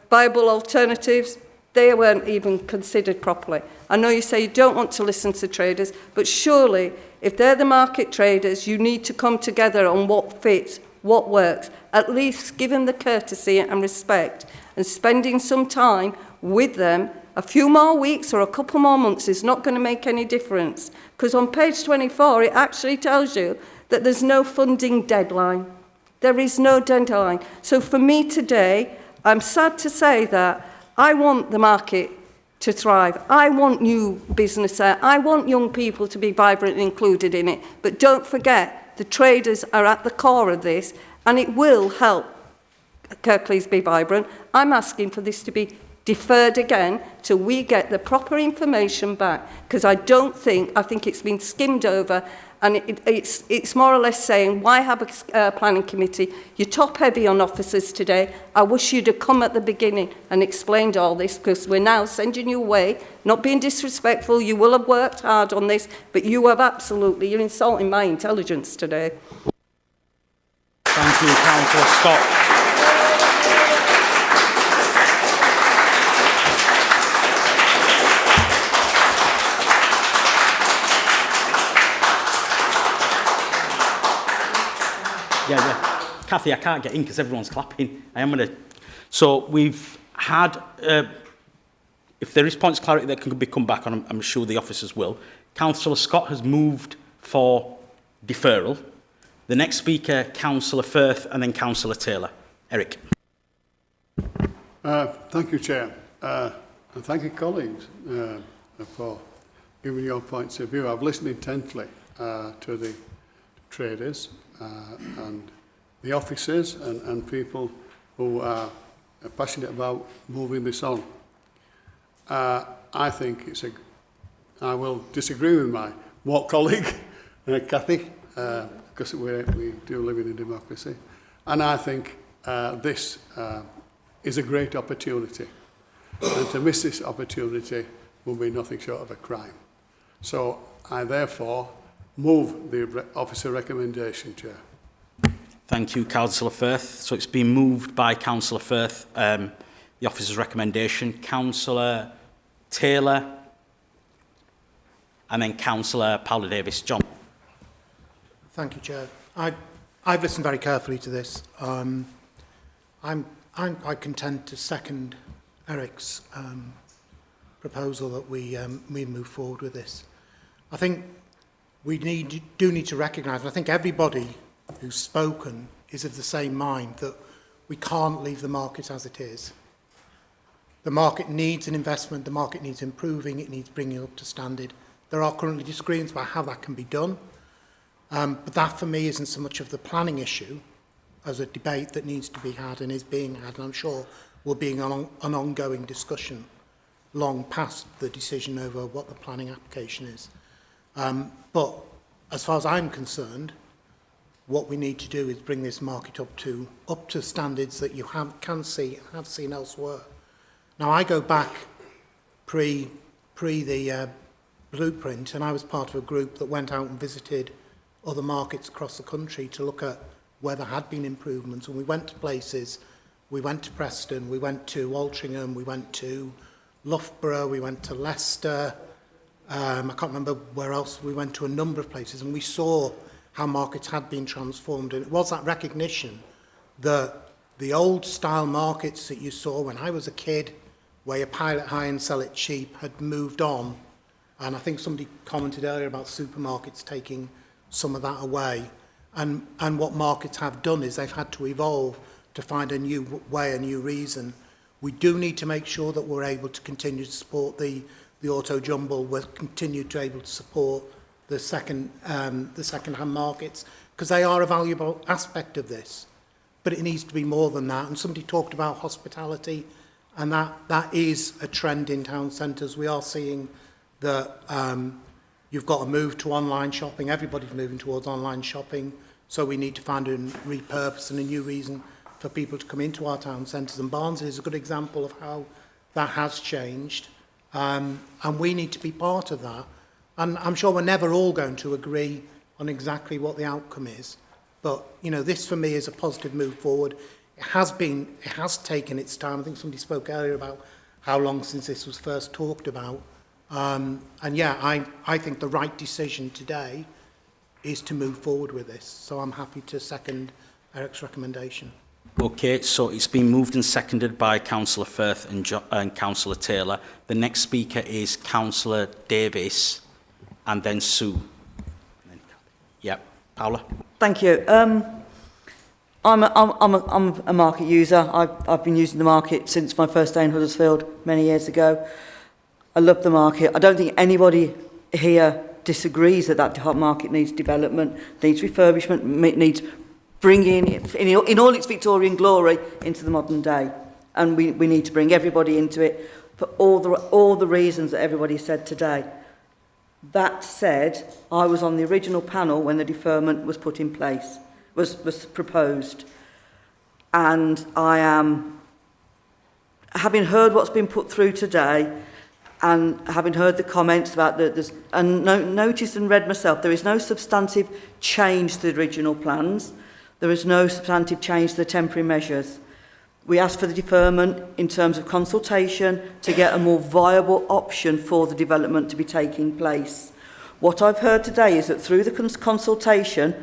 viable alternatives, they weren't even considered properly. I know you say you don't want to listen to traders, but surely if they're the market traders, you need to come together on what fits, what works, at least give them the courtesy and respect, and spending some time with them. A few more weeks or a couple more months is not going to make any difference, because on page 24 it actually tells you that there's no funding deadline. There is no deadline. So for me today, I'm sad to say that I want the market to thrive. I want new business there. I want young people to be vibrant and included in it. But don't forget, the traders are at the core of this, and it will help Kirklees be vibrant. I'm asking for this to be deferred again till we get the proper information back, because I think it's been skimmed over, and it's more or less saying, why have a planning committee? You're top heavy on officers today. I wish you'd have come at the beginning and explained all this, because we're now sending you away, not being disrespectful. You will have worked hard on this, but you're insulting my intelligence today. Thank you, Councillor Scott. Yeah. Kathy, I can't get in because everyone's clapping. I am going to... So we've had... if there is points of clarity that can be come back on, I'm sure the officers will. Councillor Scott has moved for deferral. The next speaker, Councillor Firth, and then Councillor Taylor. Eric. Thank you, Chair. And thank you, colleagues, for giving your points of view. I've listened intently to the traders and the officers and people who are passionate about moving this on. I think it's a... I will disagree with my what colleague, Kathy, because we do live in a democracy. And I think this is a great opportunity. And to miss this opportunity will be nothing short of a crime. So I therefore move the officer recommendation, Chair. Thank you, Councillor Firth. So it's been moved by Councillor Firth, the officer's recommendation. Councillor Taylor, and then Councillor Paula Davis. John. Thank you, Chair. I've listened very carefully to this. I'm quite content to second Eric's proposal that we move forward with this. I think we do need to recognise, and I think everybody who's spoken is of the same mind, that we can't leave the market as it is. The market needs an investment, the market needs improving, it needs bringing up to standard. There are currently disagreements about how that can be done, but that for me isn't so much of the planning issue as a debate that needs to be had and is being had, and I'm sure will be an ongoing discussion long past the decision over what the planning application is. But as far as I'm concerned, what we need to do is bring this market up to standards that you can see and have seen elsewhere. Now, I go back pre the blueprint, and I was part of a group that went out and visited other markets across the country to look at where there had been improvements. And we went to places, we went to Preston, we went to Altrincham, we went to Loughborough, we went to Leicester, I can't remember where else, we went to a number of places, and we saw how markets had been transformed. And it was that recognition that the old style markets that you saw when I was a kid, where you pile it high and sell it cheap, had moved on. And I think somebody commented earlier about supermarkets taking some of that away. And what markets have done is they've had to evolve to find a new way, a new reason. We do need to make sure that we're able to continue to support the auto jumble, we'll continue to able to support the second-hand markets, because they are a valuable aspect of this. But it needs to be more than that. And somebody talked about hospitality, and that is a trend in town centres. We are seeing that you've got to move to online shopping. Everybody's moving towards online shopping. So we need to find a repurpose and a new reason for people to come into our town centres. And Barnsley is a good example of how that has changed. And we need to be part of that. And I'm sure we're never all going to agree on exactly what the outcome is. But, you know, this for me is a positive move forward. It has taken its time. I think somebody spoke earlier about how long since this was first talked about. And yeah, I think the right decision today is to move forward with this. So I'm happy to second Eric's recommendation. Okay, so it's been moved and seconded by Councillor Firth and Councillor Taylor. The next speaker is Councillor Davis, and then Sue. Yeah, Paula. Thank you. I'm a market user. I've been using the market since my first day in Huddersfield many years ago. I love the market. I don't think anybody here disagrees that market needs development, needs refurbishment, needs bringing it in all its Victorian glory into the modern day. And we need to bring everybody into it for all the reasons that everybody said today. That said, I was on the original panel when the deferment was put in place, was proposed. And I am, having heard what's been put through today, and having heard the comments about noticed and read myself, there is no substantive change to the original plans. There is no substantive change to the temporary measures. We asked for the deferment in terms of consultation to get a more viable option for the development to be taking place. What I've heard today is that through the consultation,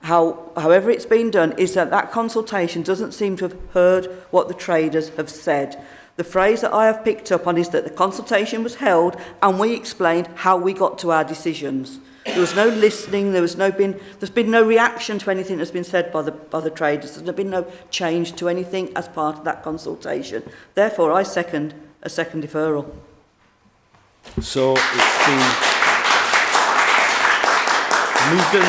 however it's been done, is that consultation doesn't seem to have heard what the traders have said. The phrase that I have picked up on is that the consultation was held and we explained how we got to our decisions. There was no listening, there's been no reaction to anything that's been said by the traders. There's been no change to anything as part of that consultation. Therefore, I second a second deferral. So it's been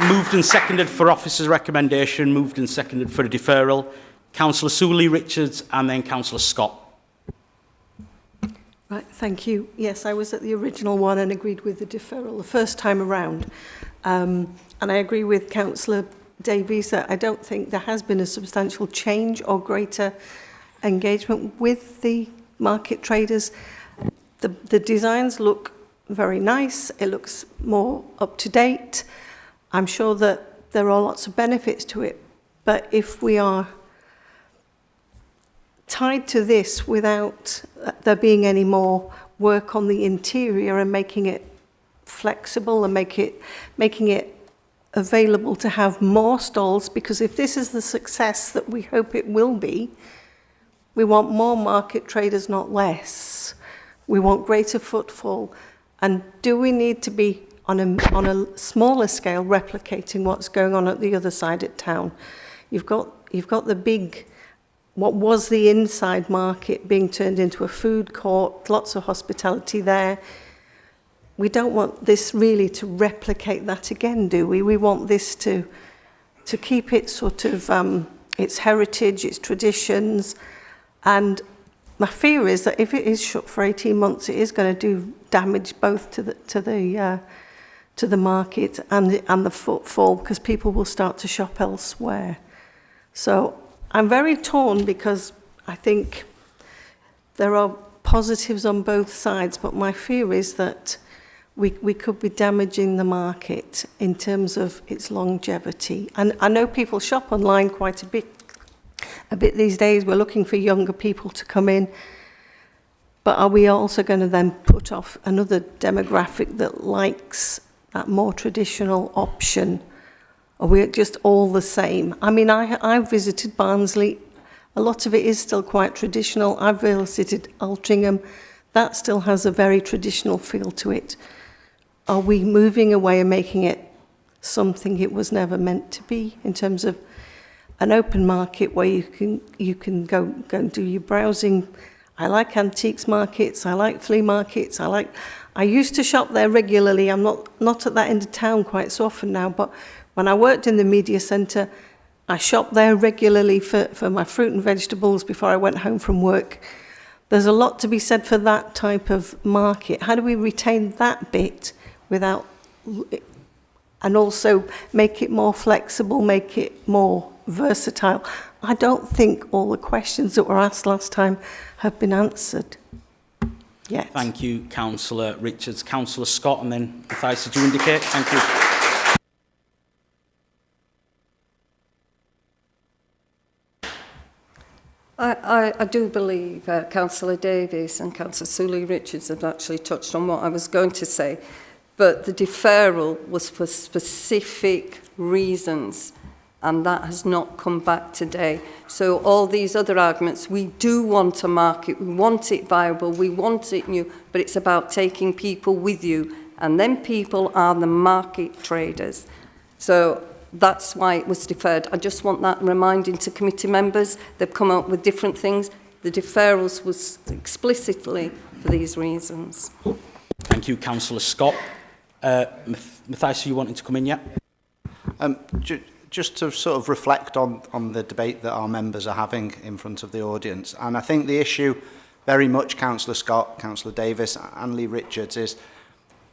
moved and seconded for officer's recommendation, moved and seconded for a deferral. Councillor Sooley-Richards and then Councillor Scott. Right, thank you. Yes, I was at the original one and agreed with the deferral the first time around. And I agree with Councillor Davies that I don't think there has been a substantial change or greater engagement with the market traders. The designs look very nice. It looks more up to date. I'm sure that there are lots of benefits to it. But if we are tied to this without there being any more work on the interior and making it flexible and making it available to have more stalls, because if this is the success that we hope it will be, we want more market traders, not less. We want greater footfall. And do we need to be on a smaller scale replicating what's going on at the other side of town? You've got the big, what was the inside market being turned into a food court, lots of hospitality there. We don't want this really to replicate that again, do we? We want this to keep it sort of its heritage, its traditions. And my fear is that if it is shut for 18 months, it is going to do damage both to the market and the footfall, because people will start to shop elsewhere. So I'm very torn, because I think there are positives on both sides, but my fear is that we could be damaging the market in terms of its longevity. And I know people shop online quite a bit these days. We're looking for younger people to come in. But are we also going to then put off another demographic that likes that more traditional option? Are we just all the same? I mean, I've visited Barnsley. A lot of it is still quite traditional. I've visited Altrincham. That still has a very traditional feel to it. Are we moving away and making it something it was never meant to be, in terms of an open market where you can go and do your browsing? I like antiques markets. I like flea markets. I used to shop there regularly. I'm not at that end of town quite so often now, but when I worked in the media centre, I shopped there regularly for my fruit and vegetables before I went home from work. There's a lot to be said for that type of market. How do we retain that bit without, and also make it more flexible, make it more versatile? I don't think all the questions that were asked last time have been answered yet. Thank you, Councillor Richards. Councillor Scott, and then Matthias, did you indicate? Thank you. I do believe Councillor Davies and Councillor Sooley-Richards have actually touched on what I was going to say, but the deferral was for specific reasons, and that has not come back today. So all these other arguments, we do want a market, we want it viable, we want it new, but it's about taking people with you, and then people are the market traders. So that's why it was deferred. I just want that reminding to committee members. They've come up with different things. The deferrals was explicitly for these reasons. Thank you, Councillor Scott. Matthias, you wanting to come in yet? Just to sort of reflect on the debate that our members are having in front of the audience. And I think the issue very much, Councillor Scott, Councillor Davis and Lee Richards, is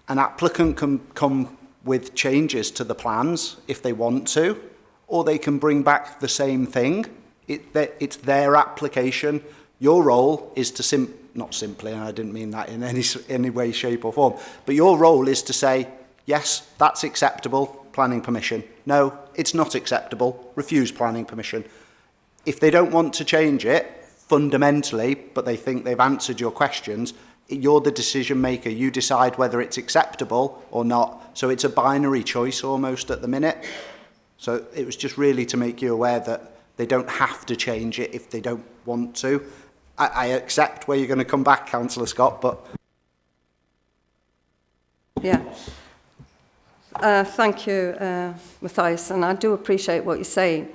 an applicant can come with changes to the plans if they want to, or they can bring back the same thing. It's their application. Your role is to not simply, and I didn't mean that in any way, shape or form, but your role is to say, yes, that's acceptable, planning permission. No, it's not acceptable, refuse planning permission. If they don't want to change it fundamentally, but they think they've answered your questions, you're the decision maker. You decide whether it's acceptable or not. So it's a binary choice almost at the minute. So it was just really to make you aware that they don't have to change it if they don't want to. I accept where you're going to come back, Councillor Scott, but... Yeah. Thank you, Matthias, and I do appreciate what you're saying.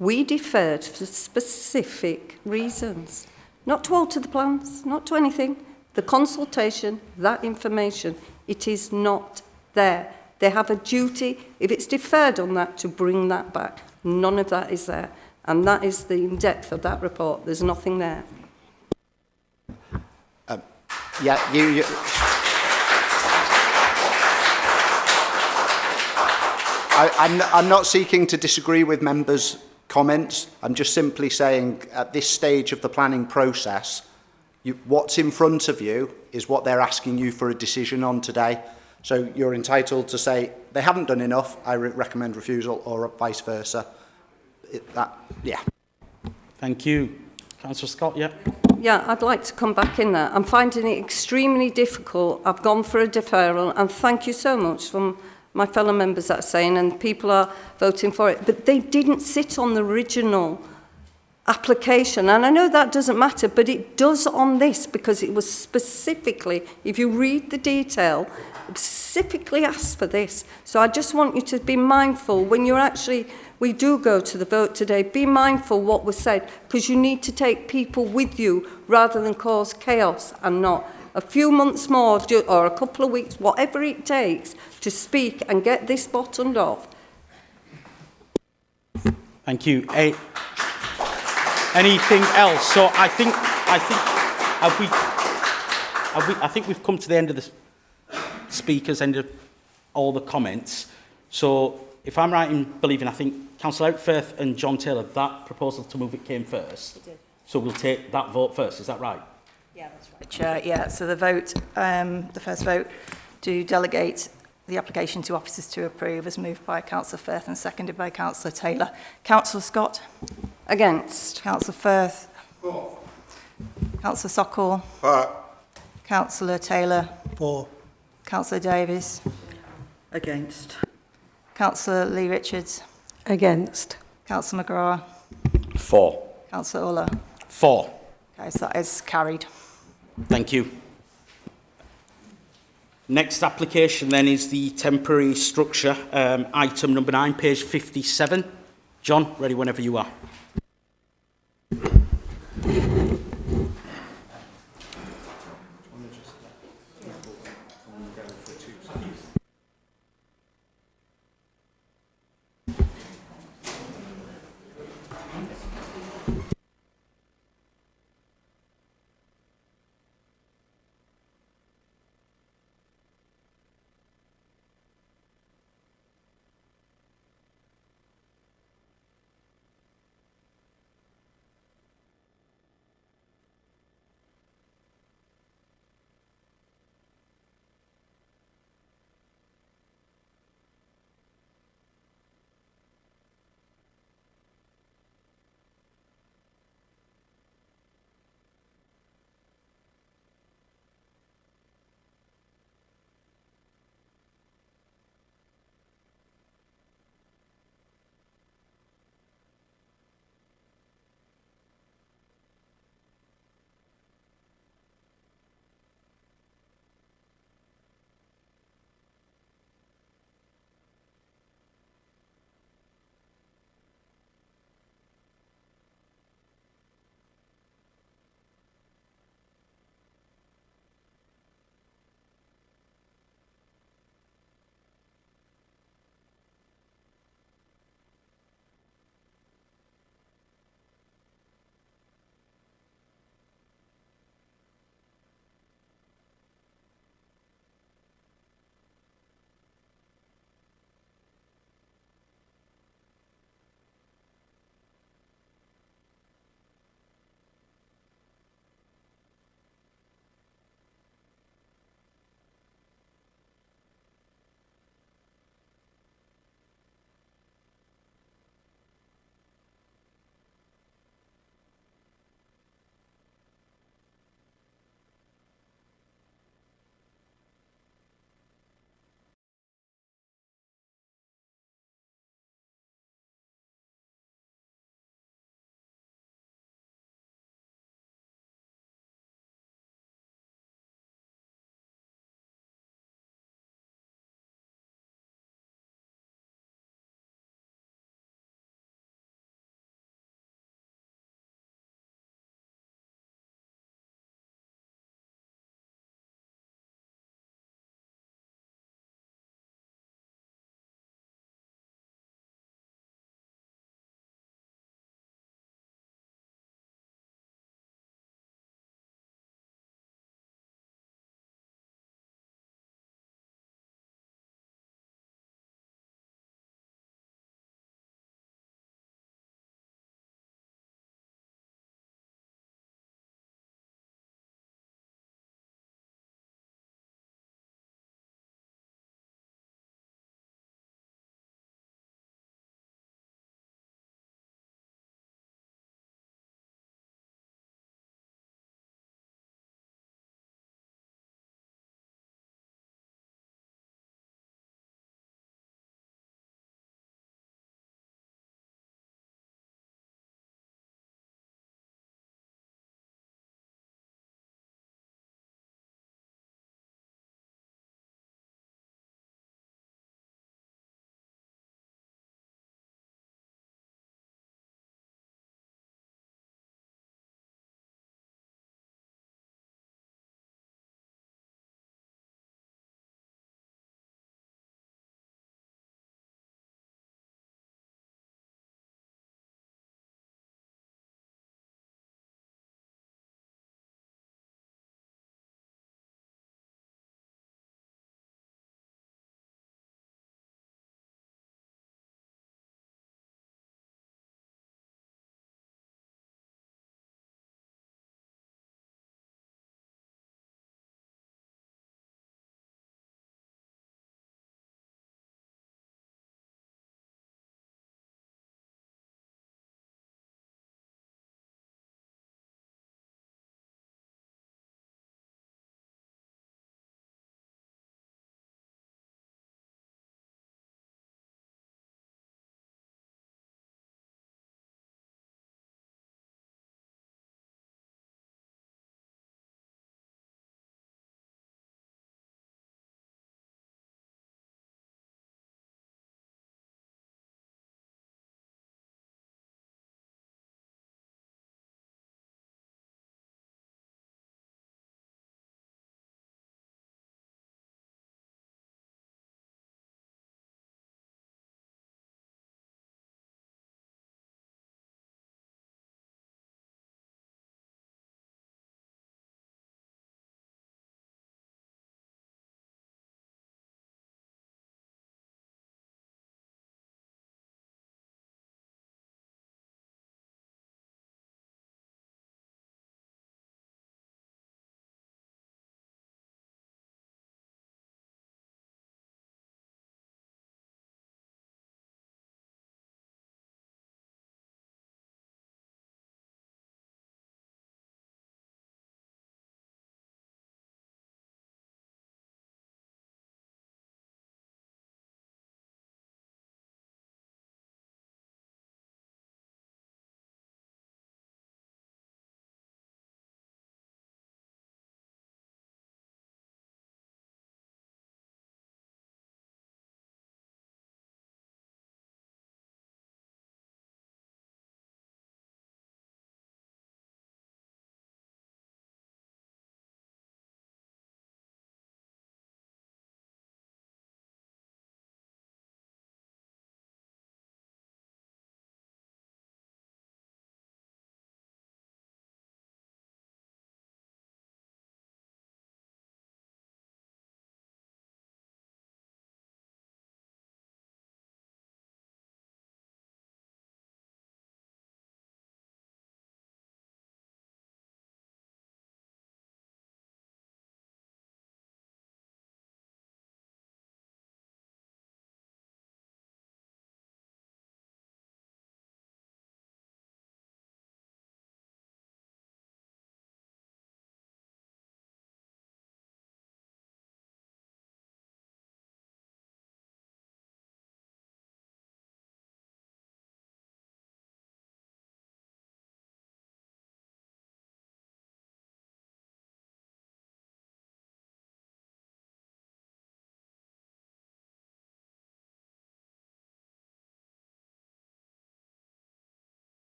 We deferred for specific reasons, not to alter the plans, not to anything. The consultation, that information, it is not there. They have a duty, if it's deferred on that, to bring that back. None of that is there. And that is the in-depth of that report. There's nothing there. Yeah, you... I'm not seeking to disagree with members' comments. I'm just simply saying at this stage of the planning process, what's in front of you is what they're asking you for a decision on today. So you're entitled to say they haven't done enough, I recommend refusal, or vice versa. Yeah. Thank you. Councillor Scott, yeah. Yeah, I'd like to come back in there. I'm finding it extremely difficult. I've gone for a deferral, and thank you so much from my fellow members that are saying, and people are voting for it. But they didn't sit on the original application, and I know that doesn't matter, but it does on this, because it was specifically, if you read the detail, specifically asked for this. So I just want you to be mindful when you're actually, we do go to the vote today, be mindful what was said, because you need to take people with you rather than cause chaos and not. A few months more, or a couple of weeks, whatever it takes to speak and get this bottomed off. Thank you. Anything else? So I think we've come to the end of the speakers, end of all the comments. So if I'm right in believing, I think Councillor Outfirth and John Taylor, that proposal to move it came first. So we'll take that vote first. Is that right? Yeah, that's right, Chair. Yeah, so the vote, the first vote to delegate the application to officers to approve is moved by Councillor Firth and seconded by Councillor Taylor. Councillor Scott? Against. Councillor Firth? For. Councillor Sokol? For. Councillor Taylor? For. Councillor Davies? Against. Councillor Lee Richards? Against. Councillor McGrath? For. Councillor Uller? For. Okay, so that is carried. Thank you. Next application then is the temporary structure, item number 9, page 57. John, ready whenever you are.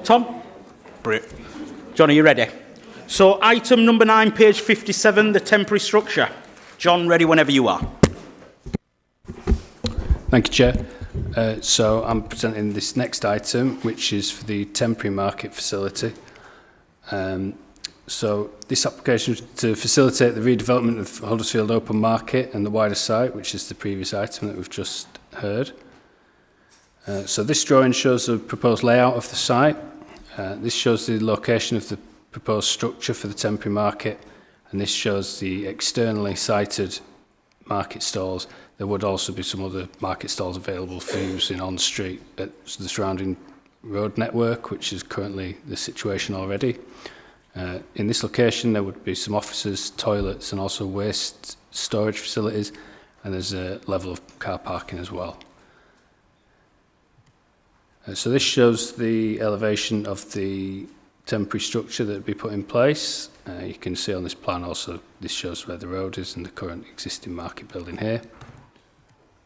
Tom? Brilliant. John, are you ready? So item number 9, page 57, the temporary structure. John, ready whenever you are. Thank you, Chair. So I'm presenting this next item, which is for the temporary market facility. So this application is to facilitate the redevelopment of Huddersfield Open Market and the wider site, which is the previous item that we've just heard. So this drawing shows the proposed layout of the site. This shows the location of the proposed structure for the temporary market, and this shows the externally sited market stalls. There would also be some other market stalls available for using on street at the surrounding road network, which is currently the situation already. In this location, there would be some offices, toilets, and also waste storage facilities, and there's a level of car parking as well. So this shows the elevation of the temporary structure that would be put in place. You can see on this plan also, this shows where the road is and the current existing market building here.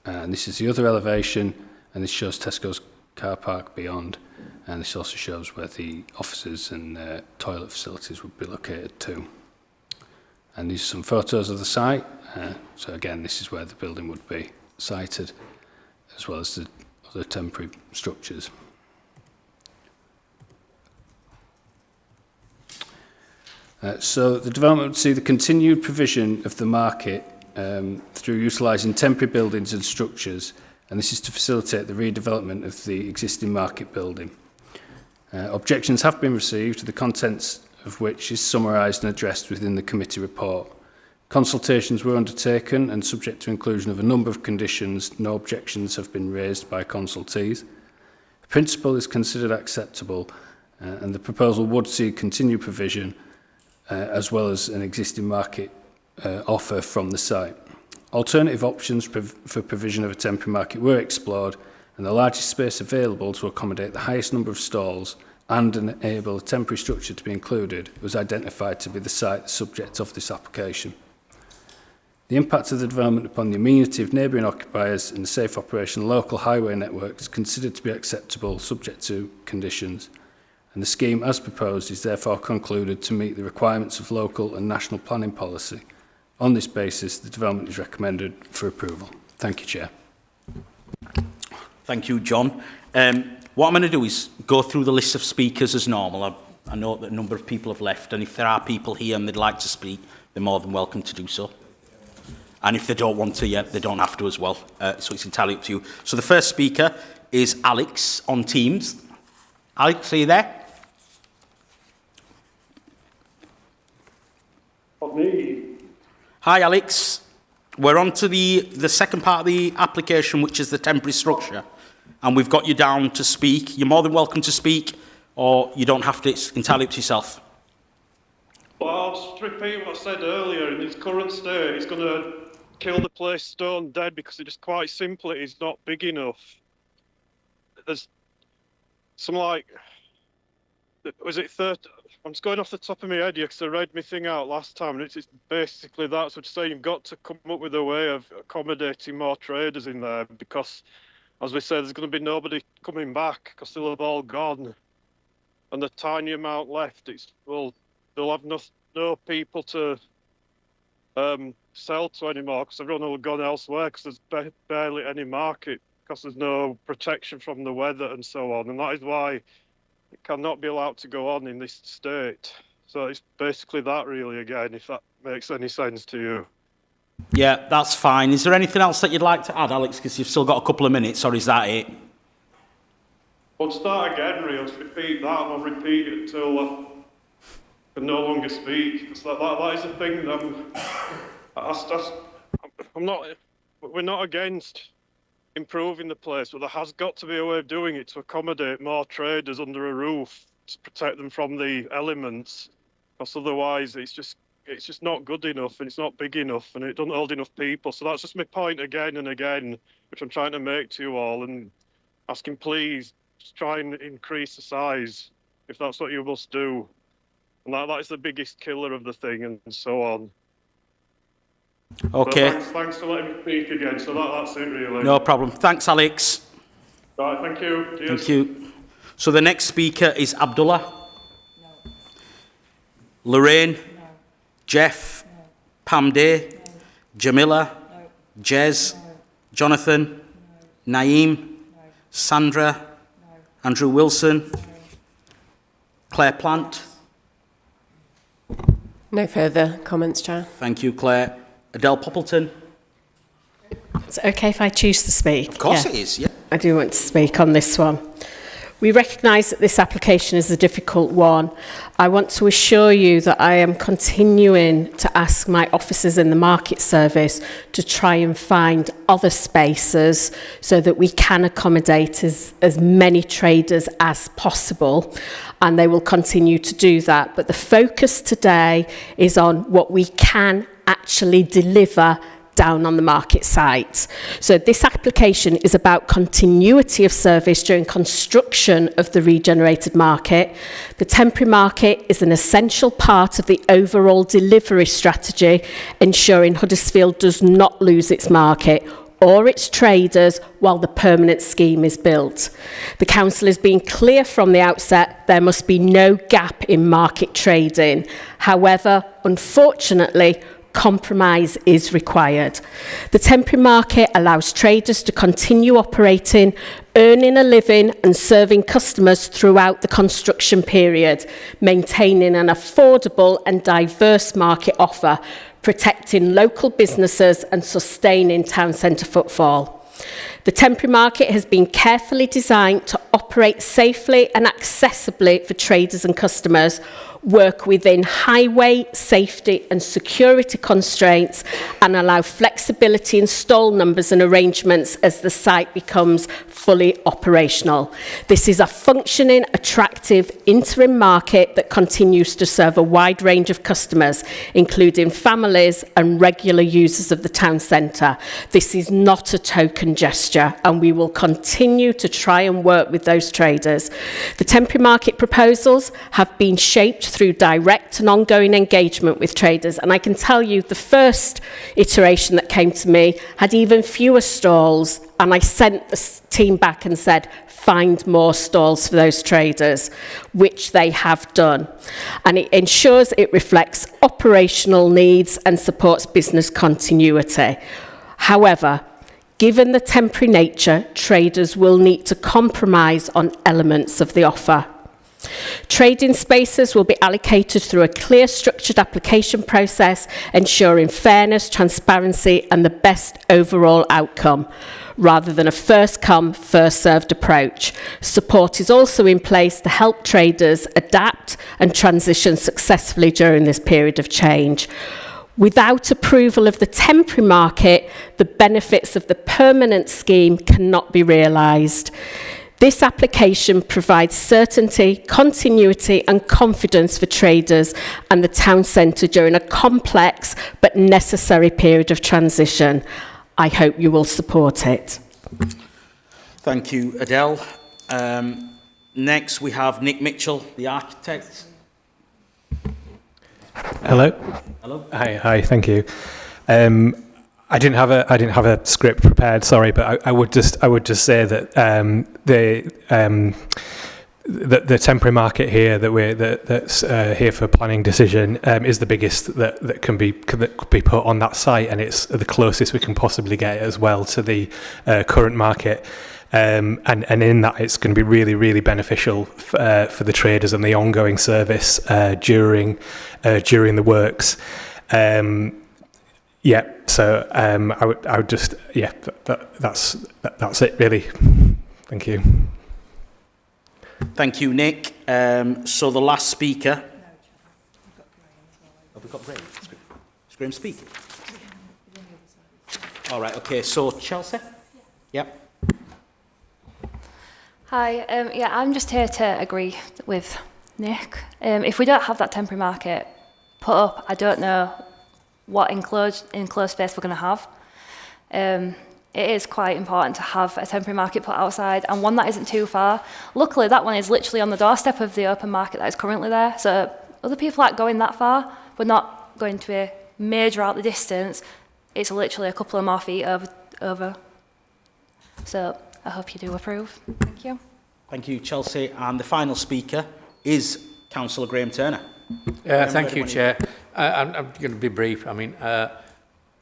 And this is the other elevation, and this shows Tesco's car park beyond. And this also shows where the offices and toilet facilities would be located too. And these are some photos of the site. So again, this is where the building would be sited, as well as the other temporary structures. So the development would see the continued provision of the market through utilising temporary buildings and structures, and this is to facilitate the redevelopment of the existing market building. Objections have been received, the contents of which is summarised and addressed within the committee report. Consultations were undertaken and subject to inclusion of a number of conditions, no objections have been raised by consultees. The principle is considered acceptable and the proposal would see continued provision as well as an existing market offer from the site. Alternative options for provision of a temporary market were explored, and the largest space available to accommodate the highest number of stalls and enable a temporary structure to be included was identified to be the site subject of this application. The impact of the development upon the amenity of neighbouring occupiers and the safe operation of local highway networks is considered to be acceptable subject to conditions, and the scheme as proposed is therefore concluded to meet the requirements of local and national planning policy. On this basis, the development is recommended for approval. Thank you, Chair. Thank you, John. What I'm going to do is go through the list of speakers as normal. I know that a number of people have left, and if there are people here and they'd like to speak, they're more than welcome to do so. And if they don't want to yet, they don't have to as well. So it's entirely up to you. So the first speaker is Alex on Teams. Alex, are you there? Hi, Alex. We're on to the second part of the application, which is the temporary structure. And we've got you down to speak. You're more than welcome to speak, or you don't have to. It's entirely up to yourself. Well, I'll just repeat what I said earlier. In its current state, it's going to kill the place stone dead because it is quite simply it's not big enough. There's some like, was it 30? I'm just going off the top of my head here because I read my thing out last time, and it's basically that. So to say you've got to come up with a way of accommodating more traders in there because, as we said, there's going to be nobody coming back because they'll have all gone. And the tiny amount left, they'll have no people to sell to anymore because everyone will have gone elsewhere because there's barely any market because there's no protection from the weather and so on. And that is why it cannot be allowed to go on in this state. So it's basically that really again, if that makes any sense to you. Yeah, that's fine. Is there anything else that you'd like to add, Alex, because you've still got a couple of minutes, or is that it? I'll start again, really. I'll just repeat that, and I'll repeat it until I can no longer speak. Because that is the thing that we're not against improving the place, but there has got to be a way of doing it to accommodate more traders under a roof to protect them from the elements. Because otherwise, it's just not good enough and it's not big enough and it doesn't hold enough people. So that's just my point again and again, which I'm trying to make to you all and asking please just try and increase the size if that's what you must do. And that is the biggest killer of the thing and so on. Okay. Thanks for letting me speak again. So that's it really. No problem. Thanks, Alex. Right, thank you. Cheers. Thank you. So the next speaker is Abdullah. No. Lorraine. No. Jeff. No. Pam Day. No. Jamila. No. Jez. No. Jonathan. No. Naeem. No. Sandra. No. Andrew Wilson. No. Claire Plant. No further comments, Chair. Thank you, Claire. Adele Poppleton. Is it okay if I choose to speak? Of course it is, yeah. I do want to speak on this one. We recognise that this application is a difficult one. I want to assure you that I am continuing to ask my officers in the market service to try and find other spaces so that we can accommodate as many traders as possible, and they will continue to do that. But the focus today is on what we can actually deliver down on the market site. So this application is about continuity of service during construction of the regenerated market. The temporary market is an essential part of the overall delivery strategy, ensuring Huddersfield does not lose its market or its traders while the permanent scheme is built. The Council has been clear from the outset there must be no gap in market trading. However, unfortunately, compromise is required. The temporary market allows traders to continue operating, earning a living and serving customers throughout the construction period, maintaining an affordable and diverse market offer, protecting local businesses and sustaining town centre footfall. The temporary market has been carefully designed to operate safely and accessibly for traders and customers, work within highway safety and security constraints, and allow flexibility in stall numbers and arrangements as the site becomes fully operational. This is a functioning, attractive interim market that continues to serve a wide range of customers, including families and regular users of the town centre. This is not a token gesture, and we will continue to try and work with those traders. The temporary market proposals have been shaped through direct and ongoing engagement with traders, and I can tell you the first iteration that came to me had even fewer stalls, and I sent the team back and said, find more stalls for those traders, which they have done. And it ensures it reflects operational needs and supports business continuity. However, given the temporary nature, traders will need to compromise on elements of the offer. Trading spaces will be allocated through a clear, structured application process, ensuring fairness, transparency, and the best overall outcome, rather than a first-come, first-served approach. Support is also in place to help traders adapt and transition successfully during this period of change. Without approval of the temporary market, the benefits of the permanent scheme cannot be realised. This application provides certainty, continuity and confidence for traders and the town centre during a complex but necessary period of transition. I hope you will support it. Thank you, Adele. Next we have Nick Mitchell, the architect. Hello. Hello. Hi, thank you. I didn't have a script prepared, sorry, but I would just say that the temporary market here that's here for planning decision is the biggest that could be put on that site, and it's the closest we can possibly get as well to the current market. And in that, it's going to be really, really beneficial for the traders and the ongoing service during the works. Yeah, so I would just that's it really. Thank you. Thank you, Nick. So the last speaker. Have we got Graham? Is Graham speaking? All right. Okay. So Chelsea. Yep. Hi. Yeah, I'm just here to agree with Nick. If we don't have that temporary market put up, I don't know what enclosed space we're going to have. It is quite important to have a temporary market put outside, and one that isn't too far. Luckily, that one is literally on the doorstep of the open market that is currently there, so other people aren't going that far. We're not going to be major out the distance. It's literally a couple of more feet over. So I hope you do approve. Thank you. Thank you, Chelsea. And the final speaker is Councillor Graham Turner. Thank you, Chair. I'm going to be brief. I mean, I'd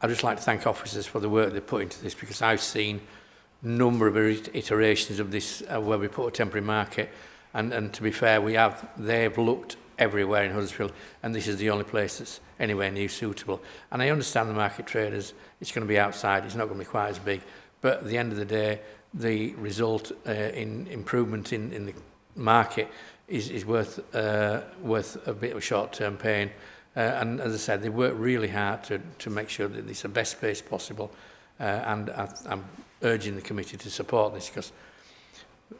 just like to thank officers for the work they put into this, because I've seen a number of iterations of this where we put a temporary market, and to be fair, they've looked everywhere in Huddersfield, and this is the only place that's anywhere near suitable. And I understand the market traders, it's going to be outside, it's not going to be quite as big, but at the end of the day, the result in improvement in the market is worth a bit of short-term pain. And as I said, they work really hard to make sure that it's the best space possible. And I'm urging the committee to support this, because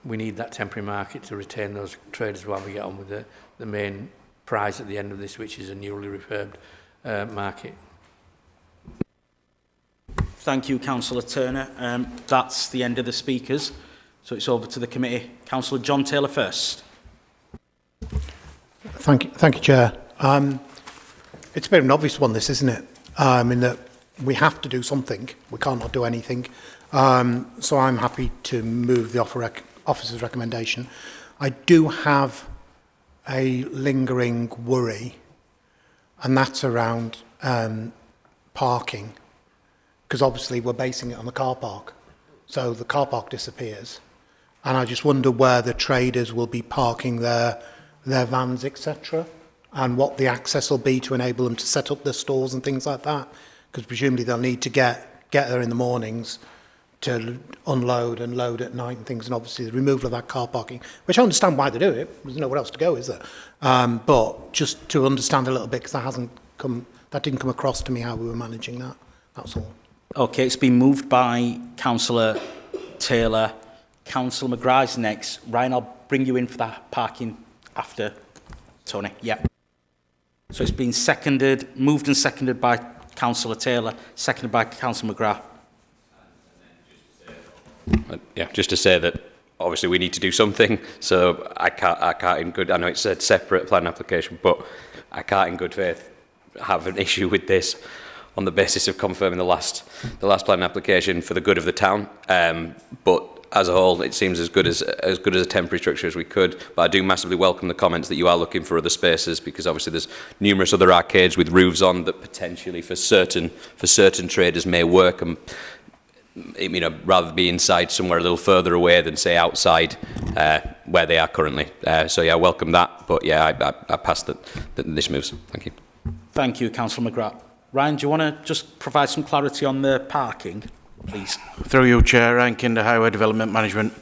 we need that temporary market to retain those traders while we get on with the main prize at the end of this, which is a newly refurbed market. Thank you, Councillor Turner. That's the end of the speakers. So it's over to the committee. Councillor John Taylor first. Thank you, Chair. It's a bit of an obvious one, this, isn't it? In that we have to do something. We can't not do anything. So I'm happy to move the officer's recommendation. I do have a lingering worry, and that's around parking, because obviously we're basing it on the car park. So the car park disappears, and I just wonder where the traders will be parking their vans, etc., and what the access will be to enable them to set up their stores and things like that, because presumably they'll need to get there in the mornings to unload and load at night and things, and obviously the removal of that car parking, which I understand why they do it. There's nowhere else to go, is there? But just to understand a little bit, because that didn't come across to me how we were managing that. That's all. Okay, it's been moved by Councillor Taylor. Councillor McGrath's next. Ryan, I'll bring you in for that parking after Tony. Yep. So it's been moved and seconded by Councillor Taylor, seconded by Councillor McGrath. Yeah, just to say that obviously we need to do something. So I can't in good. I know it's a separate plan application, but I can't in good faith have an issue with this on the basis of confirming the last plan application for the good of the town. But as a whole, it seems as good as a temporary structure as we could. But I do massively welcome the comments that you are looking for other spaces, because obviously there's numerous other arcades with roofs on that potentially for certain traders may work, and rather be inside somewhere a little further away than say outside where they are currently. So yeah, I welcome that. But yeah, I pass that this moves. Thank you. Thank you, Councillor McGrath. Ryan, do you want to just provide some clarity on the parking, please? Through you, Chair, Ryan Kinder, Highway Development Management.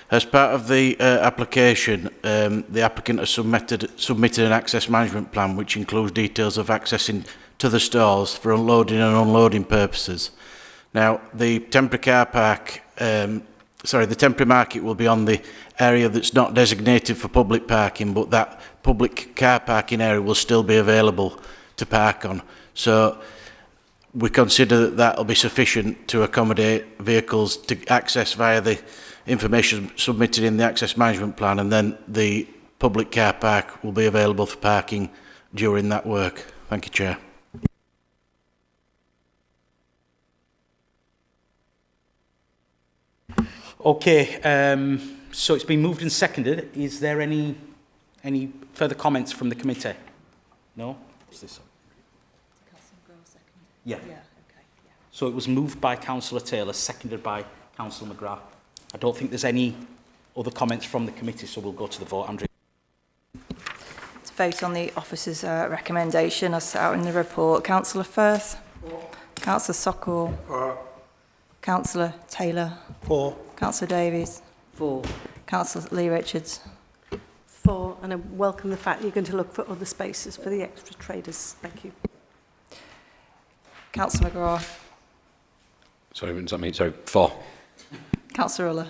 As part of the application, the applicant has submitted an access management plan which includes details of accessing to the stores for unloading and unloading purposes. Now, the temporary car park, the temporary market will be on the area that's not designated for public parking, but that public car parking area will still be available to park on. So we consider that will be sufficient to accommodate vehicles to access via the information submitted in the access management plan, and then the public car park will be available for parking during that work. Thank you, Chair. Okay, so it's been moved and seconded. Is there any further comments from the committee? No? Is this? Yeah. Okay. Yeah. So it was moved by Councillor Taylor, seconded by Councillor McGrath. I don't think there's any other comments from the committee, so we'll go to the vote. Andrew. To vote on the officer's recommendation as set out in the report. Councillor Firth. For. Councillor Sokol. For. Councillor Taylor. For. Councillor Davies. For. Councillor Lee Richards. For, and I welcome the fact that you're going to look for other spaces for the extra traders. Thank you. Councillor McGrath. Sorry, what does that mean? Sorry, for. Councillor Uller.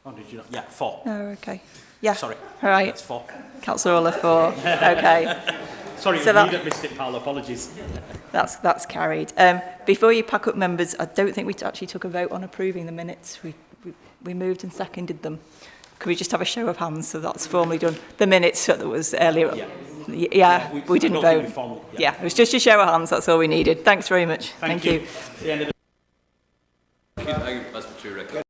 Oh, did you not? Yeah, for. Oh, okay. Yeah. Sorry. All right. That's for. Councillor Uller for. Okay. Sorry, so you missed it, Paolo. Apologies. That's carried. Before you pack up members, I don't think we actually took a vote on approving the minutes. We moved and seconded them. Could we just have a show of hands so that's formally done? The minutes that was earlier. Yeah, we didn't vote. Yeah, it was just a show of hands. That's all we needed. Thanks very much. Thank you. That's the true record.